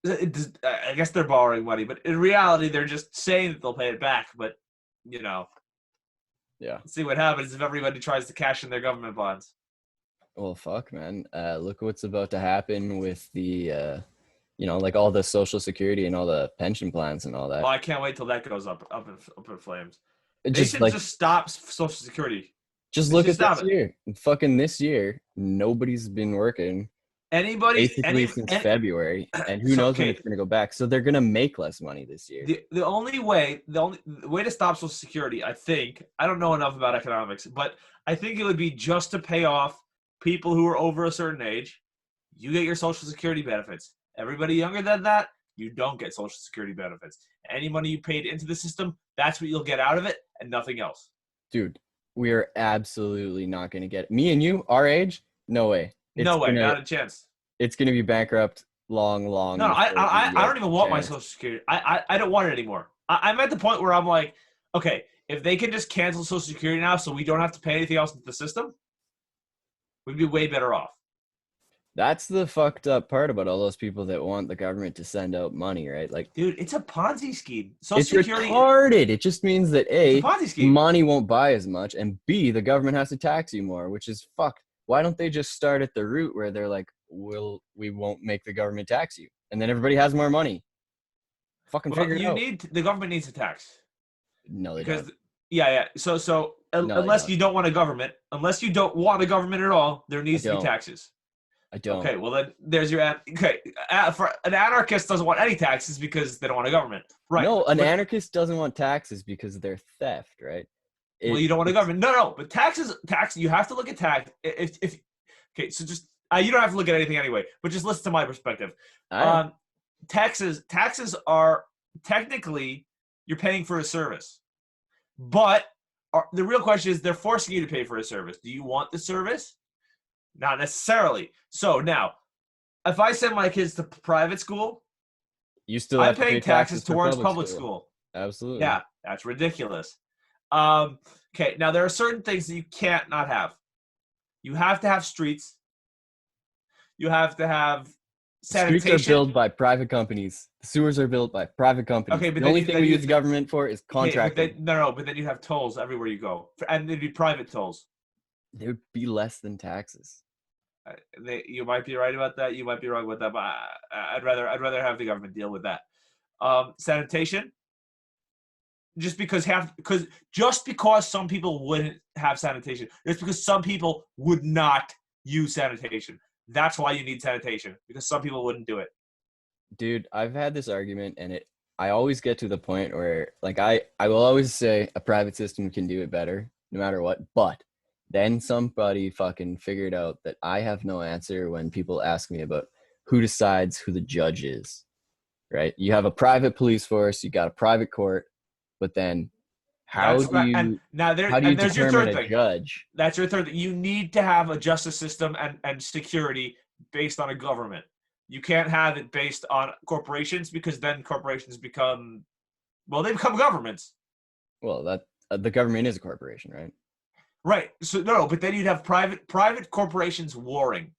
I guess they're borrowing money, but in reality, they're just saying that they'll pay it back. But yeah. Let's see what happens if everybody tries to cash in their government bonds. Well, fuck, man. Look what's about to happen with the, like all the Social Security and all the pension plans and all that. Well, I can't wait till that goes up in flames. They should just stop Social Security. Just look at this year. Fucking this year, nobody's been working. Basically since February, and who knows when it's going to go back. So they're going to make less money this year. The only way to stop Social Security, I think, I don't know enough about economics, but I think it would be just to pay off people who are over a certain age. You get your Social Security benefits. Everybody younger than that, you don't get Social Security benefits. Any money you paid into the system, that's what you'll get out of it, and nothing else. Dude, we are absolutely not going to get it. Me and you, our age, no way. No way, not a chance. It's going to be bankrupt long. No, I don't even want my Social Security. I don't want it anymore. I'm at the point where I'm like, okay, if they can just cancel Social Security now so we don't have to pay anything else into the system, we'd be way better off. That's the fucked up part about all those people that want the government to send out money, right? Like, dude, it's a Ponzi scheme. Social Security, retarded. It just means that A, money won't buy as much, and B, the government has to tax you more, which is fucked. Why don't they just start at the root where they're like, we won't make the government tax you, and then everybody has more money? Fucking Well, figure it out. the government needs a tax No, they don't. because yeah. No, they Unless don't. you don't want a government, unless you don't want a government at all, there I needs to be don't. taxes. I don't. Okay, well then there's your okay. For an anarchist doesn't want any taxes because they don't want a government, right? No, an But anarchist doesn't want taxes because they're theft, right? well, you don't want a It's government. No. But tax. You have to look at tax. If okay, so just you don't have to look at anything anyway. But just listen to my perspective. all right. Um, taxes are technically you're paying for a service, but the real question is they're forcing you to pay for a service. Do you want the service? Not necessarily. So now, if I send my kids to private school, You still I'm have to paying pay taxes taxes for towards public public school. school. Absolutely. Yeah, that's ridiculous. Okay, now there are certain things that you can't not have. You have to have streets. You have to have Streets are sanitation. built by private companies. The sewers are built by private companies. Okay, but The only thing then we you use the government for is okay, but contracting. then no, but then you have tolls everywhere you go, and they'd be private tolls. They would be less than taxes. You might be right about that. You might be wrong about that, but I'd rather have the government deal with that. Sanitation. Just because some people wouldn't have sanitation, just because some people would not use sanitation. That's why you need sanitation, because some people wouldn't do it. Dude, I've had this argument and I always get to the point where like I will always say a private system can do it better no matter what, but then somebody fucking figured out that I have no answer when people ask me about who decides who the judge is, right? You have a private police force, you got a private court, but then how That's do right. And you now there's your determine third a thing. judge? That's your third thing. You need to have a justice system and security based on a government. You can't have it based on corporations because then corporations they become governments. Well, that the government is a corporation, right? Right. So no, but then you'd have private corporations warring.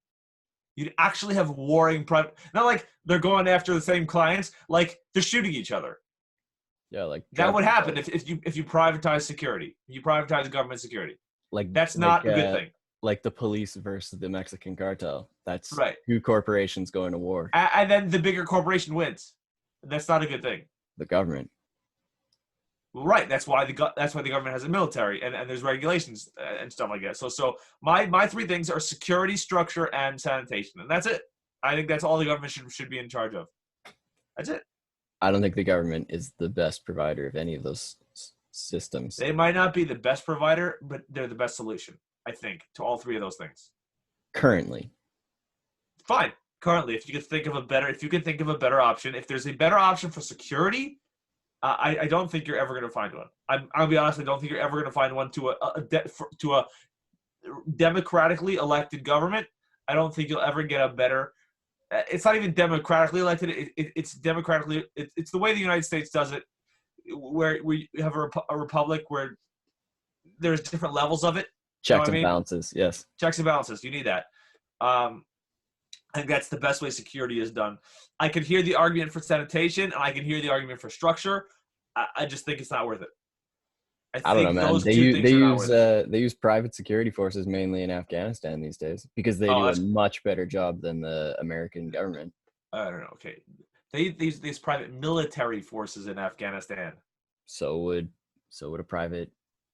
You'd actually have warring private. Not like they're going after the same clients. Like they're shooting each other. Yeah, like That drug would happen cartels. if you privatize security. You privatize government security. like That's like not a good uh thing. like the police versus the Mexican cartel. That's Right. two corporations going to war. And then the bigger corporation wins. That's not a good thing. The government. Right. That's why the government has a military and there's regulations and stuff like that. So my three things are security, structure, and sanitation, and that's it. I think that's all the government should be in charge of. That's it. I don't think the government is the best provider of any of those systems They might not be the best provider, but they're the best solution, I think, to all three of those things. currently. Fine. Currently, if you can think of a better option, if there's a better option for security, I don't think you're ever going to find one. I'll be honest. I don't think you're ever going to find one to a democratically elected government. I don't think you'll ever get a better. It's not even democratically elected. It's democratically. It's the way the United States does it, where we have a republic where there's different levels of it. You know Checks what I and mean? balances, yes. Checks and balances. You need that. I think that's the best way security is done. I can hear the argument for sanitation, and I can hear the argument for structure. I just think it's not worth it. I don't know, think man. those two things are not worth it. They use private security forces mainly in Afghanistan these days because they do a much better job than the American government. I don't know. Okay, these private military forces in Afghanistan. So would a private,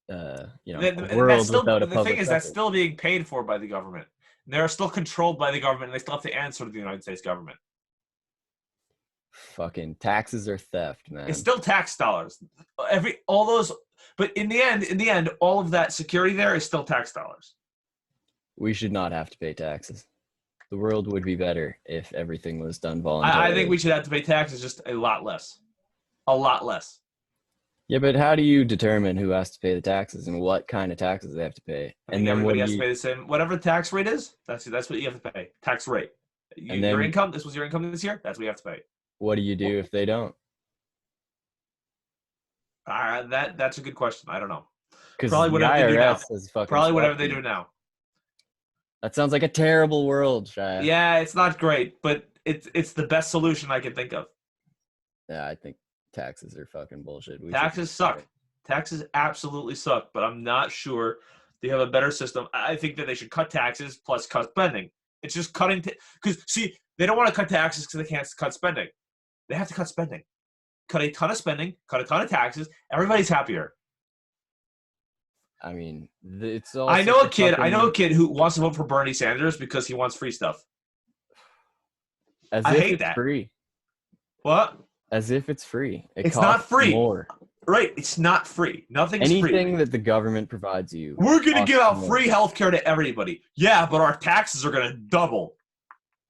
a And world without a the thing public is sector. that's still being paid for by the government. They're still controlled by the government, and they still have to answer to the United States government. Fucking taxes are theft, man. It's still tax dollars. All those, but in the end, all of that security there is still tax dollars. We should not have to pay taxes. The world would be better if everything was done voluntarily. I think we should have to pay taxes just a lot less. A lot less. Yeah, but how do you determine who has to pay the taxes and what kind of taxes they have to pay? I think everybody has to pay the same. Whatever the tax rate is, that's what you have to pay. Tax rate. Your income. This was your income this year. That's what you have to pay. What do you do if they don't? That's a good question. I don't know. Probably whatever they do now. Probably whatever they do now. That sounds like a terrible world, Shaya. Yeah, it's not great, but it's the best solution I can think of. Yeah, I think taxes are fucking bullshit. Taxes suck. Taxes absolutely suck, but I'm not sure they have a better system. I think that they should cut taxes plus cut spending. It's just cutting because see, they don't want to cut taxes because they can't cut spending. They have to cut spending cut a ton of spending, cut a ton of taxes. Everybody's happier. I mean, it's also the I know a fucking kid who wants to vote for Bernie Sanders because he wants free stuff. as I if hate it's that. free. What? As if it's free. It It's not costs free. more. Right? It's not free. Nothing's free. Anything that the government provides you We're going to costs give out more. free healthcare to everybody. Yeah, but our taxes are going to double.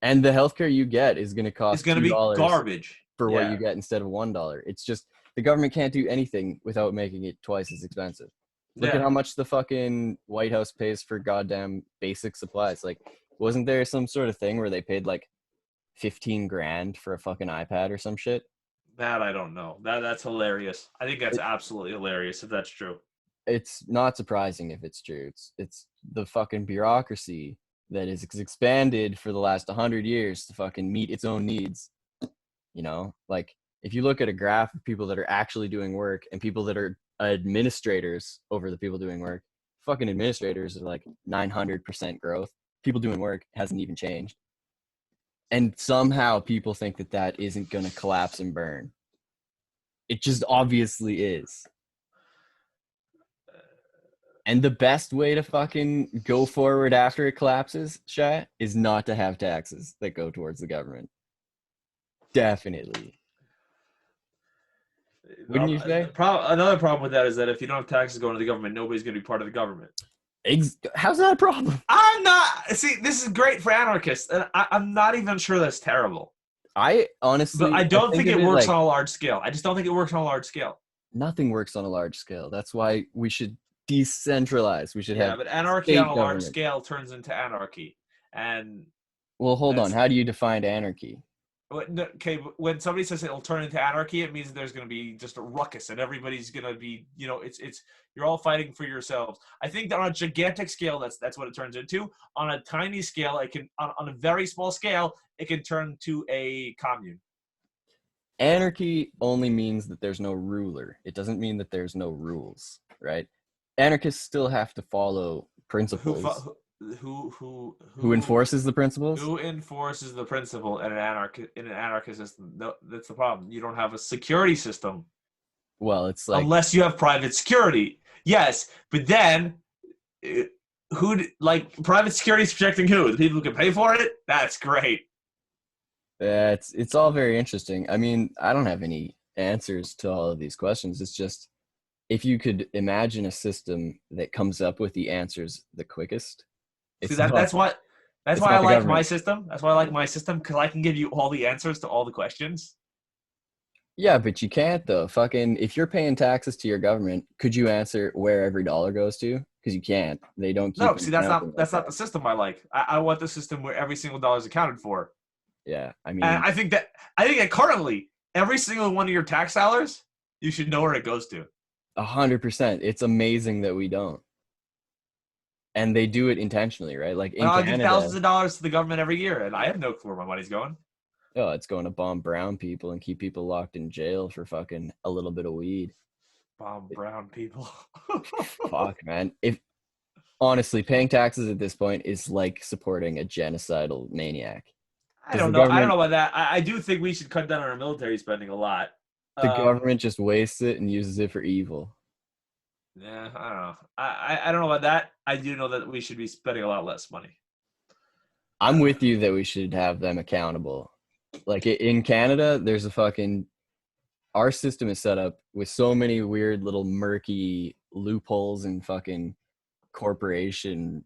And the healthcare you get is going to It's cost going to be $2 garbage. for what Yeah. you get instead of $1. It's just the government can't do anything without making it twice as expensive. Look at how much the fucking White House pays for goddamn basic supplies. Like, wasn't there some sort of thing where they paid like 15 grand for a fucking iPad or some shit? That I don't know. That's hilarious. I think that's absolutely hilarious if that's true. It's not surprising if it's true. It's the fucking bureaucracy that is expanded for the last 100 years to fucking meet its own needs. You know, like if you look at a graph of people that are actually doing work and people that are administrators over the people doing work, fucking administrators are like 900% growth. People doing work hasn't even changed. And somehow people think that that isn't going to collapse and burn. It just obviously is. And the best way to fucking go forward after it collapses, Shaya, is not to have taxes that go towards the government. Definitely. Wouldn't you say? Another problem with that is that if you don't have taxes going to the government, nobody's going to be part of the government. How's that a problem? I'm not. See, this is great for anarchists, and I'm not even sure that's terrible. I honestly, but I don't think it works like, on a large scale. I just don't think it works on a large scale. Nothing works on a large scale. That's why we should decentralize. We should have but anarchy on a large scale turns into anarchy. And well, hold on. How do you define anarchy? Okay, when somebody says it'll turn into anarchy, it means there's going to be just a ruckus and everybody's going to be, it's you're all fighting for yourselves. I think that on a gigantic scale, that's what it turns into. On a tiny scale, it can on a very small scale, it can turn to a commune. Anarchy only means that there's no ruler. It doesn't mean that there's no rules, right? Anarchists still have to follow principles. Who enforces the principles? Who enforces the principle in an anarchist system? No, that's the problem. You don't have a security system. Well, it's like unless you have private security. Yes, but then private security is protecting who? The people who can pay for it? That's great. It's all very interesting. I mean, I don't have any answers to all of these questions. It's just if you could imagine a system that comes up with the answers the quickest. That's why I like my system. That's why I like my system, because I can give you all the answers to all the questions. Yeah, but you can't though. Fucking, if you're paying taxes to your government, could you answer where every dollar goes to? Because you can't. They don't. No, see, that's not the system I like. I want the system where every single dollar is accounted for. Yeah, I mean, and I think that currently every single one of your tax dollars, you should know where it goes to. 100%. It's amazing that we don't. And they do it intentionally, right? Like in Canada, I give thousands of dollars to the government every year, and I have no clue where my money's going. Oh, it's going to bomb brown people and keep people locked in jail for fucking a little bit of weed. Bomb brown people. Fuck, man. If honestly, paying taxes at this point is like supporting a genocidal maniac. I don't know about that. I do think we should cut down on our military spending a lot. The government just wastes it and uses it for evil. Yeah, I don't know. I don't know about that. I do know that we should be spending a lot less money. I'm with you that we should have them accountable. Like in Canada, there's our system is set up with so many weird little murky loopholes and fucking corporation,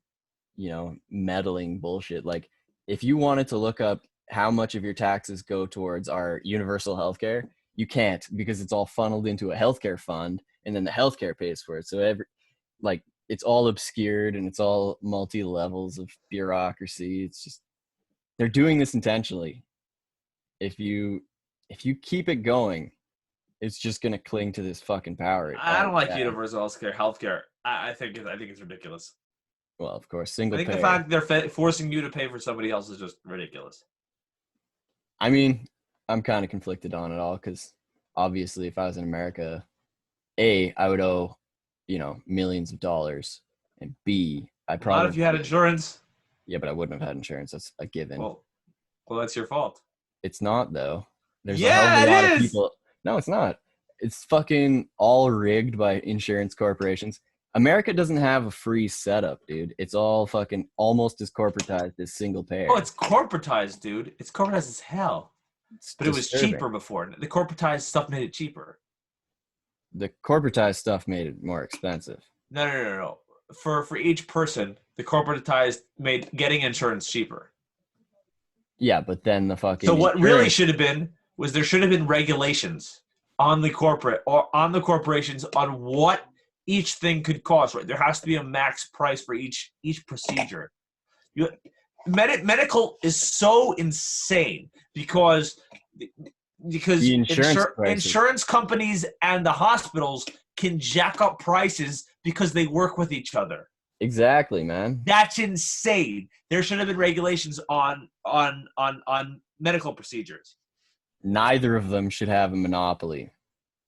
meddling bullshit. Like if you wanted to look up how much of your taxes go towards our universal healthcare, you can't, because it's all funneled into a healthcare fund and then the healthcare pays for it. So it's all obscured and it's all multi levels of bureaucracy. It's just, they're doing this intentionally. If you keep it going, it's just going to cling to this fucking power. I don't like universal healthcare. I think it's ridiculous. Well, of course, single payer. I think the fact they're forcing you to pay for somebody else is just ridiculous. I mean, I'm kind of conflicted on it all, because obviously if I was in America, A, I would owe, millions of dollars, and B, I probably... Not if you had insurance. Yeah, but I wouldn't have had insurance. That's a given. Well, that's your fault. It's not, though. There's a lot of people... No, it's not. It's fucking all rigged by insurance corporations. America doesn't have a free setup, dude. It's all fucking almost as corporatized as single Oh, payer. it's corporatized, dude. It's corporatized as hell. It's But it was disturbing. cheaper before. The corporatized stuff made it cheaper. The corporatized stuff made it more expensive. No. For each person, the corporatized made getting insurance cheaper. Yeah, but then the So fucking what really insurance. should have been was there should have been regulations on the corporate or on the corporations on what each thing could cost. Right, there has to be a max price for each procedure. You, medical is so insane because The insurance prices. insurance companies and the hospitals can jack up prices because they work with each other. Exactly, man. That's insane. There should have been regulations on medical procedures. Neither of them should have a monopoly.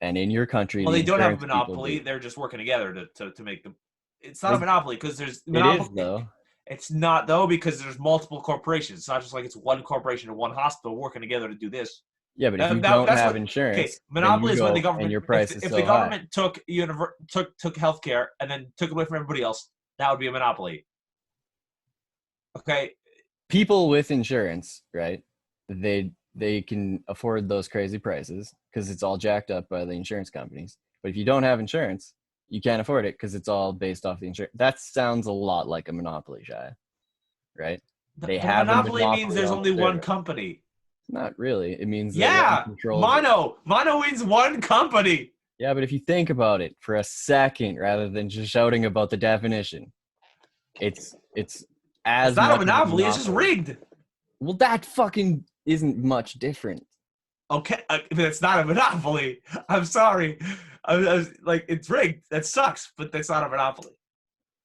And in your country, Well, the they don't have a insurance people monopoly. do. They're just working together to make them. It's not a They, monopoly because there's it is, monopoly. though. It's not though because there's multiple corporations. It's not just like it's one corporation or one hospital working together to do this. Yeah, but if you don't That's have what. Okay, insurance, then you monopoly is when the go and government your price is if the so high. government took healthcare and then took it away from everybody else, that would be a monopoly. Okay. People with insurance, right? They can afford those crazy prices because it's all jacked up by the insurance companies. But if you don't have insurance, you can't afford it because it's all based off the insurance. That sounds a lot like a monopoly, Shaya, right? They But a have a monopoly means monopoly there's on only one service. company. Not really. It means that one Yeah, controls it. mono means one company. Yeah, but if you think about it for a second, rather than just shouting about the definition, it's It's as not a much of a monopoly. It's just monopoly. rigged. Well, that fucking isn't much different. Okay, but it's not a monopoly. I'm sorry. I was like, it's rigged. That sucks, but that's not a monopoly.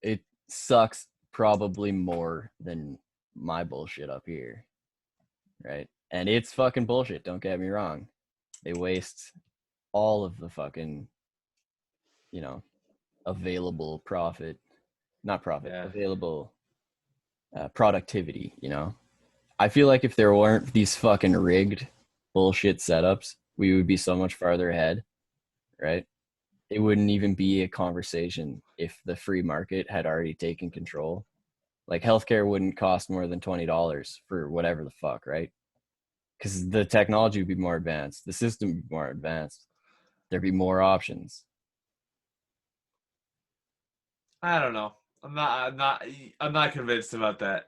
It sucks probably more than my bullshit up here, right? And it's fucking bullshit, don't get me wrong. They waste all of the fucking, you know, available profit, not profit, Yeah. available productivity, you know? I feel like if there weren't these fucking rigged bullshit setups, we would be so much farther ahead, right? It wouldn't even be a conversation if the free market had already taken control. Like healthcare wouldn't cost more than $20 for whatever the fuck, right? Because the technology would be more advanced, the system would be more advanced, there'd be more options. I don't know. I'm not convinced about that.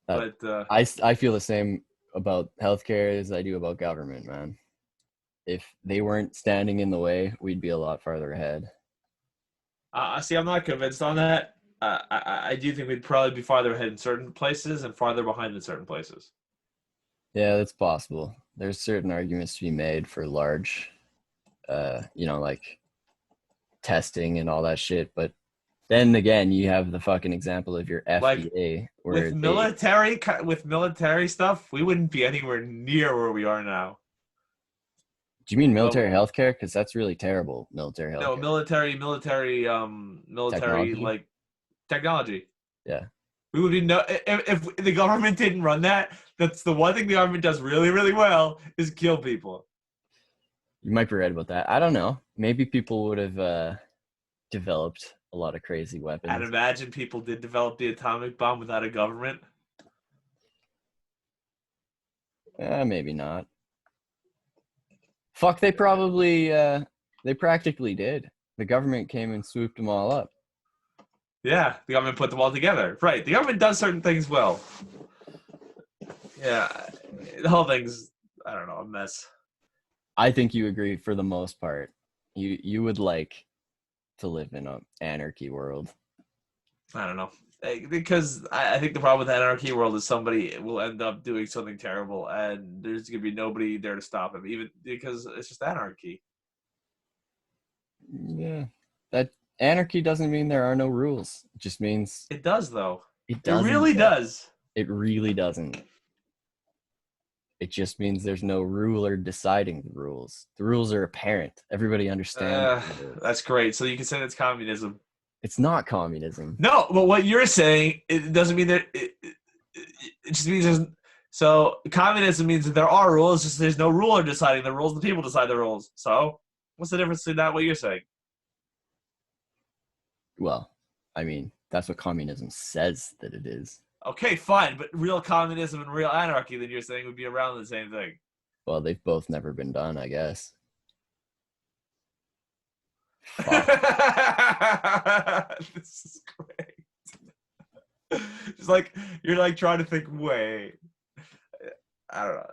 Uh, But I feel the same about healthcare as I do about government, man. If they weren't standing in the way, we'd be a lot farther ahead. see, I'm not convinced on that. I do think we'd probably be farther ahead in certain places and farther behind in certain places. Yeah, that's possible. There's certain arguments to be made for large, like testing and all that shit. But then again, you have the fucking example of your Like FDA where they. with military stuff, we wouldn't be anywhere near where we are now. Do you mean But military healthcare? Because that's really terrible. Military no, healthcare military technology. like technology. Yeah, We would be no if the government didn't run that. That's the one thing the government does really, really well is kill people. you might be right about that. I don't know. Maybe people would have developed a lot of crazy And weapons. imagine people did develop the atomic bomb without a government. Maybe not. Fuck, they practically did. The government came and swooped them all up. Yeah, the government put them all together. Right. The government does certain things well. Yeah. The whole thing's, I don't know, a mess. I think you agree for the most part. You would like to live in an anarchy world. I don't know. Because I think the problem with the anarchy world is somebody will end up doing something terrible and there's going to be nobody there to stop him, even because it's just anarchy. Yeah, that anarchy doesn't mean there are no rules. It just means It does, though. it It doesn't. really does. It really doesn't. It just means there's no ruler deciding the rules. The rules are apparent. Everybody understands the rules. That's great. So you can say that's communism. It's not communism. No, but what you're saying, it doesn't mean that it just means there's So communism means that there are rules, just there's no ruler deciding the rules. The people decide the rules. So what's the difference between that and what you're saying? Well, I mean, that's what communism says that it is. Okay, fine, but real communism and real anarchy, then you're saying would be around the same thing. Well, they've both never been done, I guess. Fuck. This is great. It's like you're like trying to think. Wait, I don't know.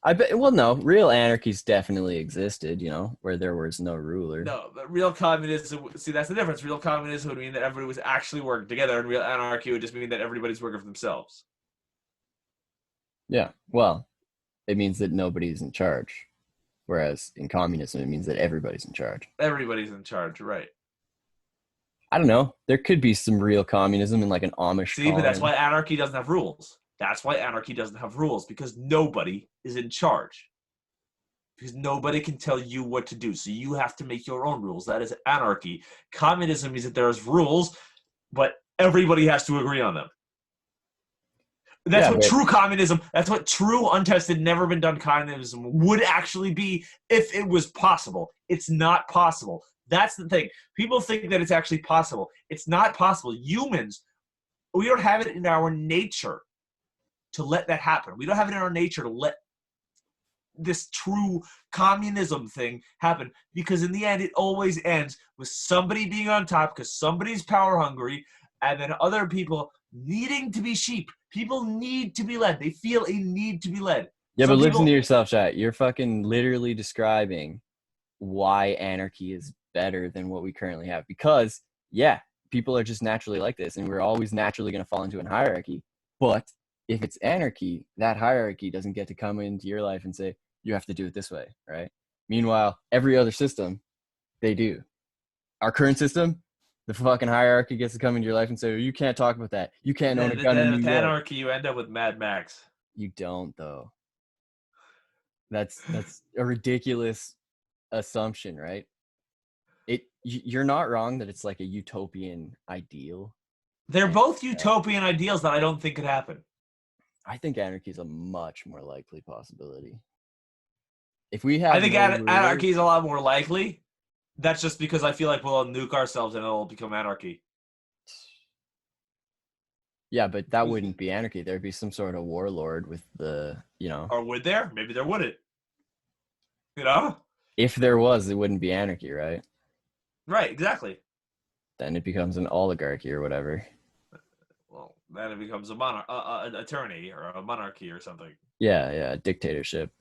I bet. Well, no, real anarchies definitely existed. Where there was no ruler. No, but real communism. See, that's the difference. Real communism would mean that everybody was actually working together, and real anarchy would just mean that everybody's working for themselves. Yeah. Well, it means that nobody's in charge. Whereas in communism, it means that everybody's in charge. Everybody's in charge, right? I don't know. There could be some real communism in like an Amish See, but that's colony. why anarchy doesn't have rules. That's why anarchy doesn't have rules because nobody is in charge. Because nobody can tell you what to do. So you have to make your own rules. That is anarchy. Communism means that there's rules, but everybody has to agree on them. That's Yeah, what but true communism, that's what true, untested, never been done communism would actually be if it was possible. It's not possible. That's the thing. People think that it's actually possible. It's not possible. Humans, we don't have it in our nature to let that happen. We don't have it in our nature to let this true communism thing happen because in the end it always ends with somebody being on top because somebody's power hungry and then other people needing to be sheep. People need to be led. They feel a need to be led. yeah, but Some listen to people, yourself, chat. You're fucking literally describing why anarchy is better than what we currently have. Because yeah, people are just naturally like this, and we're always naturally going to fall into a hierarchy. But if it's anarchy, that hierarchy doesn't get to come into your life and say you have to do it this way, right? Meanwhile, every other system, they do. Our current system, the fucking hierarchy gets to come into your life and say, you can't talk about that. You can't own a gun in New with York. anarchy, you end up with Mad Max. You don't, though. That's a ridiculous assumption, right? You're not wrong that it's like a utopian ideal. They're And both utopian ideals that I don't think could happen. I think anarchy is a much more likely possibility. If we I have think no rulers, anarchy is a lot more likely. That's just because I feel like we'll nuke ourselves and it'll become anarchy. yeah, but that wouldn't be anarchy. There'd be some sort of warlord with Or would there? Maybe there wouldn't. You know? if there was, it wouldn't be anarchy, right? Right, exactly. Then it becomes an oligarchy or whatever. Well, then it becomes an attorney or a monarchy or something. Yeah, dictatorship.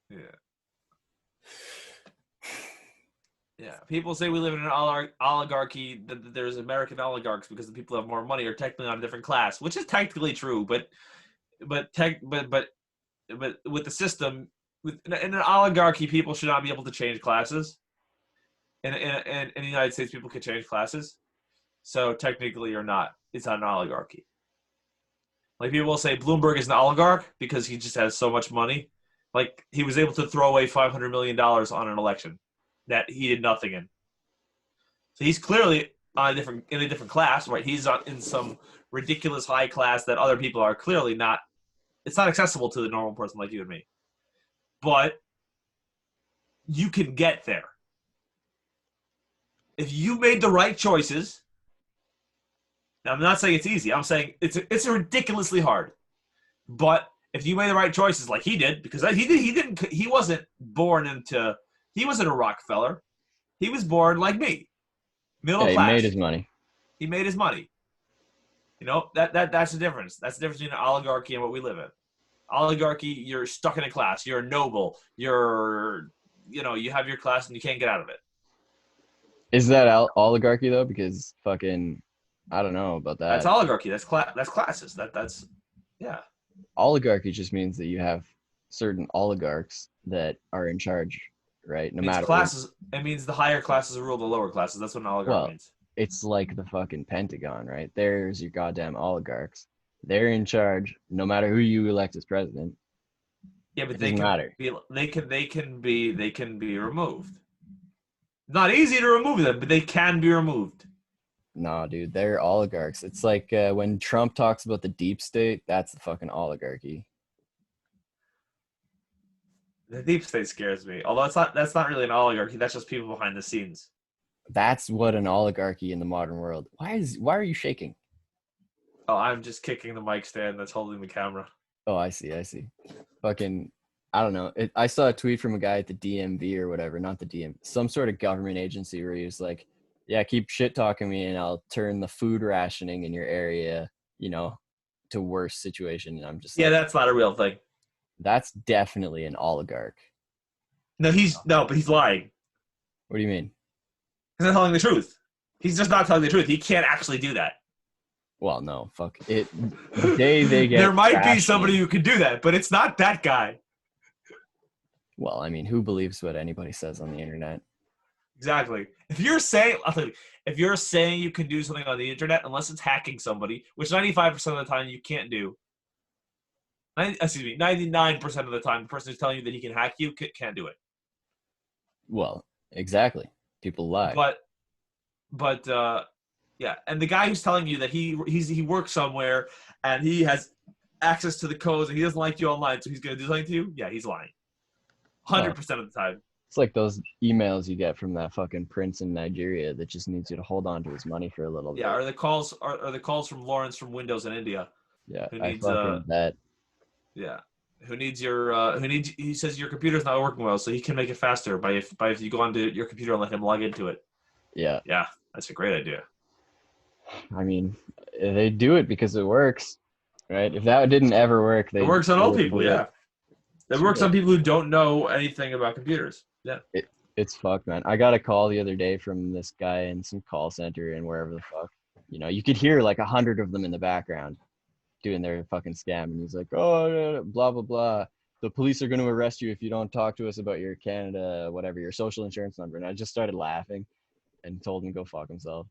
Yeah. Yeah. People say we live in an oligarchy, that there's American oligarchs because the people who have more money are technically on a different class, which is technically true, but with the system, in an oligarchy, people should not be able to change classes. In the United States, people can change classes. So technically, you're not. It's not an oligarchy. Like people will say Bloomberg is an oligarch because he just has so much money. Like he was able to throw away $500 million on an election that he did nothing in. So he's clearly on in a different class, right? He's in some ridiculous high class that other people are clearly not. It's not accessible to the normal person like you and me. But you can get there if you made the right choices. Now, I'm not saying it's easy. I'm saying it's ridiculously hard. But if you made the right choices, like he did, because he wasn't born into, he wasn't a Rockefeller. He was born like me, middle Yeah, he made class. his money. He made his money. That's the difference. That's the difference between an oligarchy and what we live in. Oligarchy, you're stuck in a class. You're a noble. You have your class and you can't get out of it. Is that oligarchy though? Because fucking, I don't know about That's that. oligarchy. That's classes. That's yeah. Oligarchy just means that you have certain oligarchs that are in charge, right? No It means matter what. classes. It means the higher classes rule the lower classes. That's what an oligarch Well, means. it's like the fucking Pentagon, right? There's your goddamn oligarchs. They're in charge no matter who you elect as president. Yeah, It but doesn't matter. they can be removed. Not easy to remove them, but they can be removed. No, dude, they're oligarchs. It's like when Trump talks about the deep state, that's the fucking oligarchy. The deep state scares me. Although it's not. That's not really an oligarchy. That's just people behind the scenes. That's what an oligarchy in the modern world. Why are you shaking? Oh, I'm just kicking the mic stand that's holding the camera. Oh, I see, I see. Fucking, I don't know. I saw a tweet from a guy at the DMV or whatever, not the DM, some sort of government agency where he was like, "Yeah, keep shit talking me, and I'll turn the food rationing in your area, you know, to worse situation." And I'm just Yeah, like, that's not a real thing. that's definitely an oligarch. No, but he's lying. What do you mean? He's not telling the truth. He's just not telling the truth. He can't actually do that. Well, no, fuck it. The day they There get might be somebody rationing. who can do that, but it's not that guy. Well, I mean, who believes what anybody says on the internet? Exactly. If you're saying, I'll tell you, if you're saying you can do something on the internet, unless it's hacking somebody, which 95% of the time you can't do. 99% of the time, the person who's telling you that he can hack you can't do it. Well, exactly. People lie. But yeah, and the guy who's telling you that he works somewhere and he has access to the codes and he doesn't like you online, so he's gonna do something to you. Yeah, he's lying. Well, 100% of the time. it's like those emails you get from that fucking prince in Nigeria that just needs you to hold on to his money for a little bit. Yeah, or the calls are the calls from Lawrence from Windows in India, Yeah, who I needs fucking bet. yeah, who needs your who needs he says your computer's not working well, so he can make it faster by if you go onto your computer and let him log into it. Yeah, Yeah, that's a great idea. I mean, they do it because it works, right? If that didn't ever work, It they works on old wouldn't people, do it. yeah. It So works on people who don't know anything about computers. Yeah. it's fucked, man. I got a call the other day from this guy in some call center and wherever the fuck. You know, you could hear like 100 of them in the background doing their fucking scam, and he's like, "Oh, blah blah blah. The police are going to arrest you if you don't talk to us about your Canada, whatever, your social insurance number." And I just started laughing and told him to go fuck himself.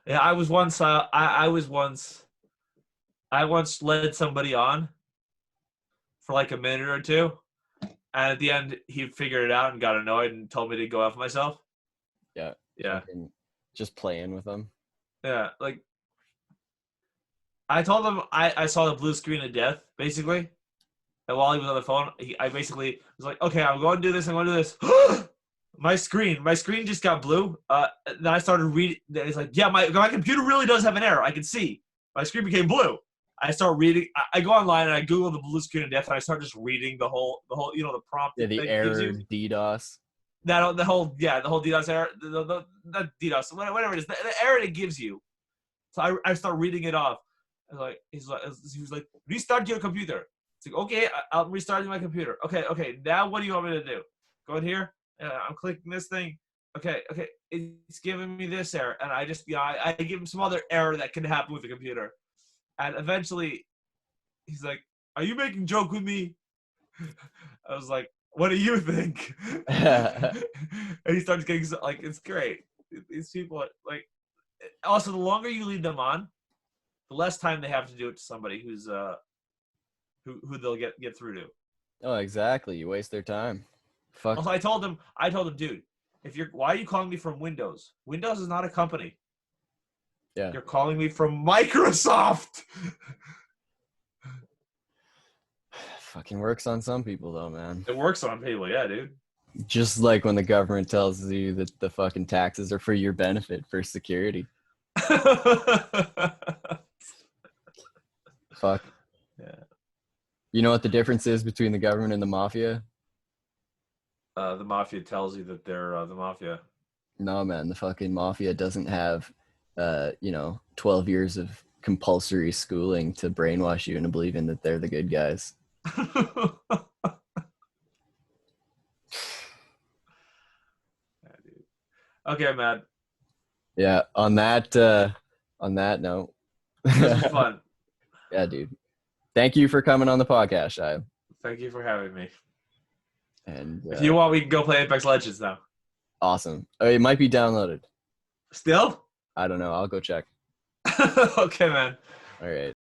Yeah, I once led somebody on for like a minute or two, and at the end he figured it out and got annoyed and told me to go F myself. Yeah, Yeah. fucking just playing with them. Yeah. Like I told him I saw the blue screen of death, basically. And while he was on the phone, I basically was like, okay, I'm going to do this, I'm going to do this. My screen just got blue. Then I started reading. Then he's like, yeah, my computer really does have an error. I can see. My screen became blue. I start reading. I go online and I Google the blue screen of death, and I start just reading the prompt Yeah, that the it gives error you. DDoS. The whole DDoS error, not DDoS, whatever it is, the error it gives you. So I start reading it off. He was like, restart your computer. It's like, okay, I'm restarting my computer. Okay. Now what do you want me to do? Go in here. I'm clicking this thing. Okay. It's giving me this error, and I give him some other error that can happen with the computer, and eventually, he's like, "Are you making joke with me?" I was like, "What do you think?" And he starts getting like, it's great. These people are, like, also the longer you leave them on, the less time they have to do it to somebody who's who they'll get through to. Oh, exactly. You waste their time. Fuck. Also, I told him, dude, why are you calling me from Windows? Windows is not a company. Yeah. You're calling me from Microsoft. Fucking works on some people though, man. It works on people, yeah, dude. Just like when the government tells you that the fucking taxes are for your benefit for security. Fuck. Yeah. You know what the difference is between the government and the mafia? The mafia tells you that they're the mafia. No, man, the fucking mafia doesn't have 12 years of compulsory schooling to brainwash you into believing that they're the good guys. Yeah, dude. Okay, man. Yeah, on that note. This was fun. Yeah, dude. Thank you for coming on the podcast, Shaya. Thank you for having me. And If you want, we can go play Apex Legends now. awesome. Oh, it might be downloaded. Still? I don't know. I'll go check. Okay, man. All right.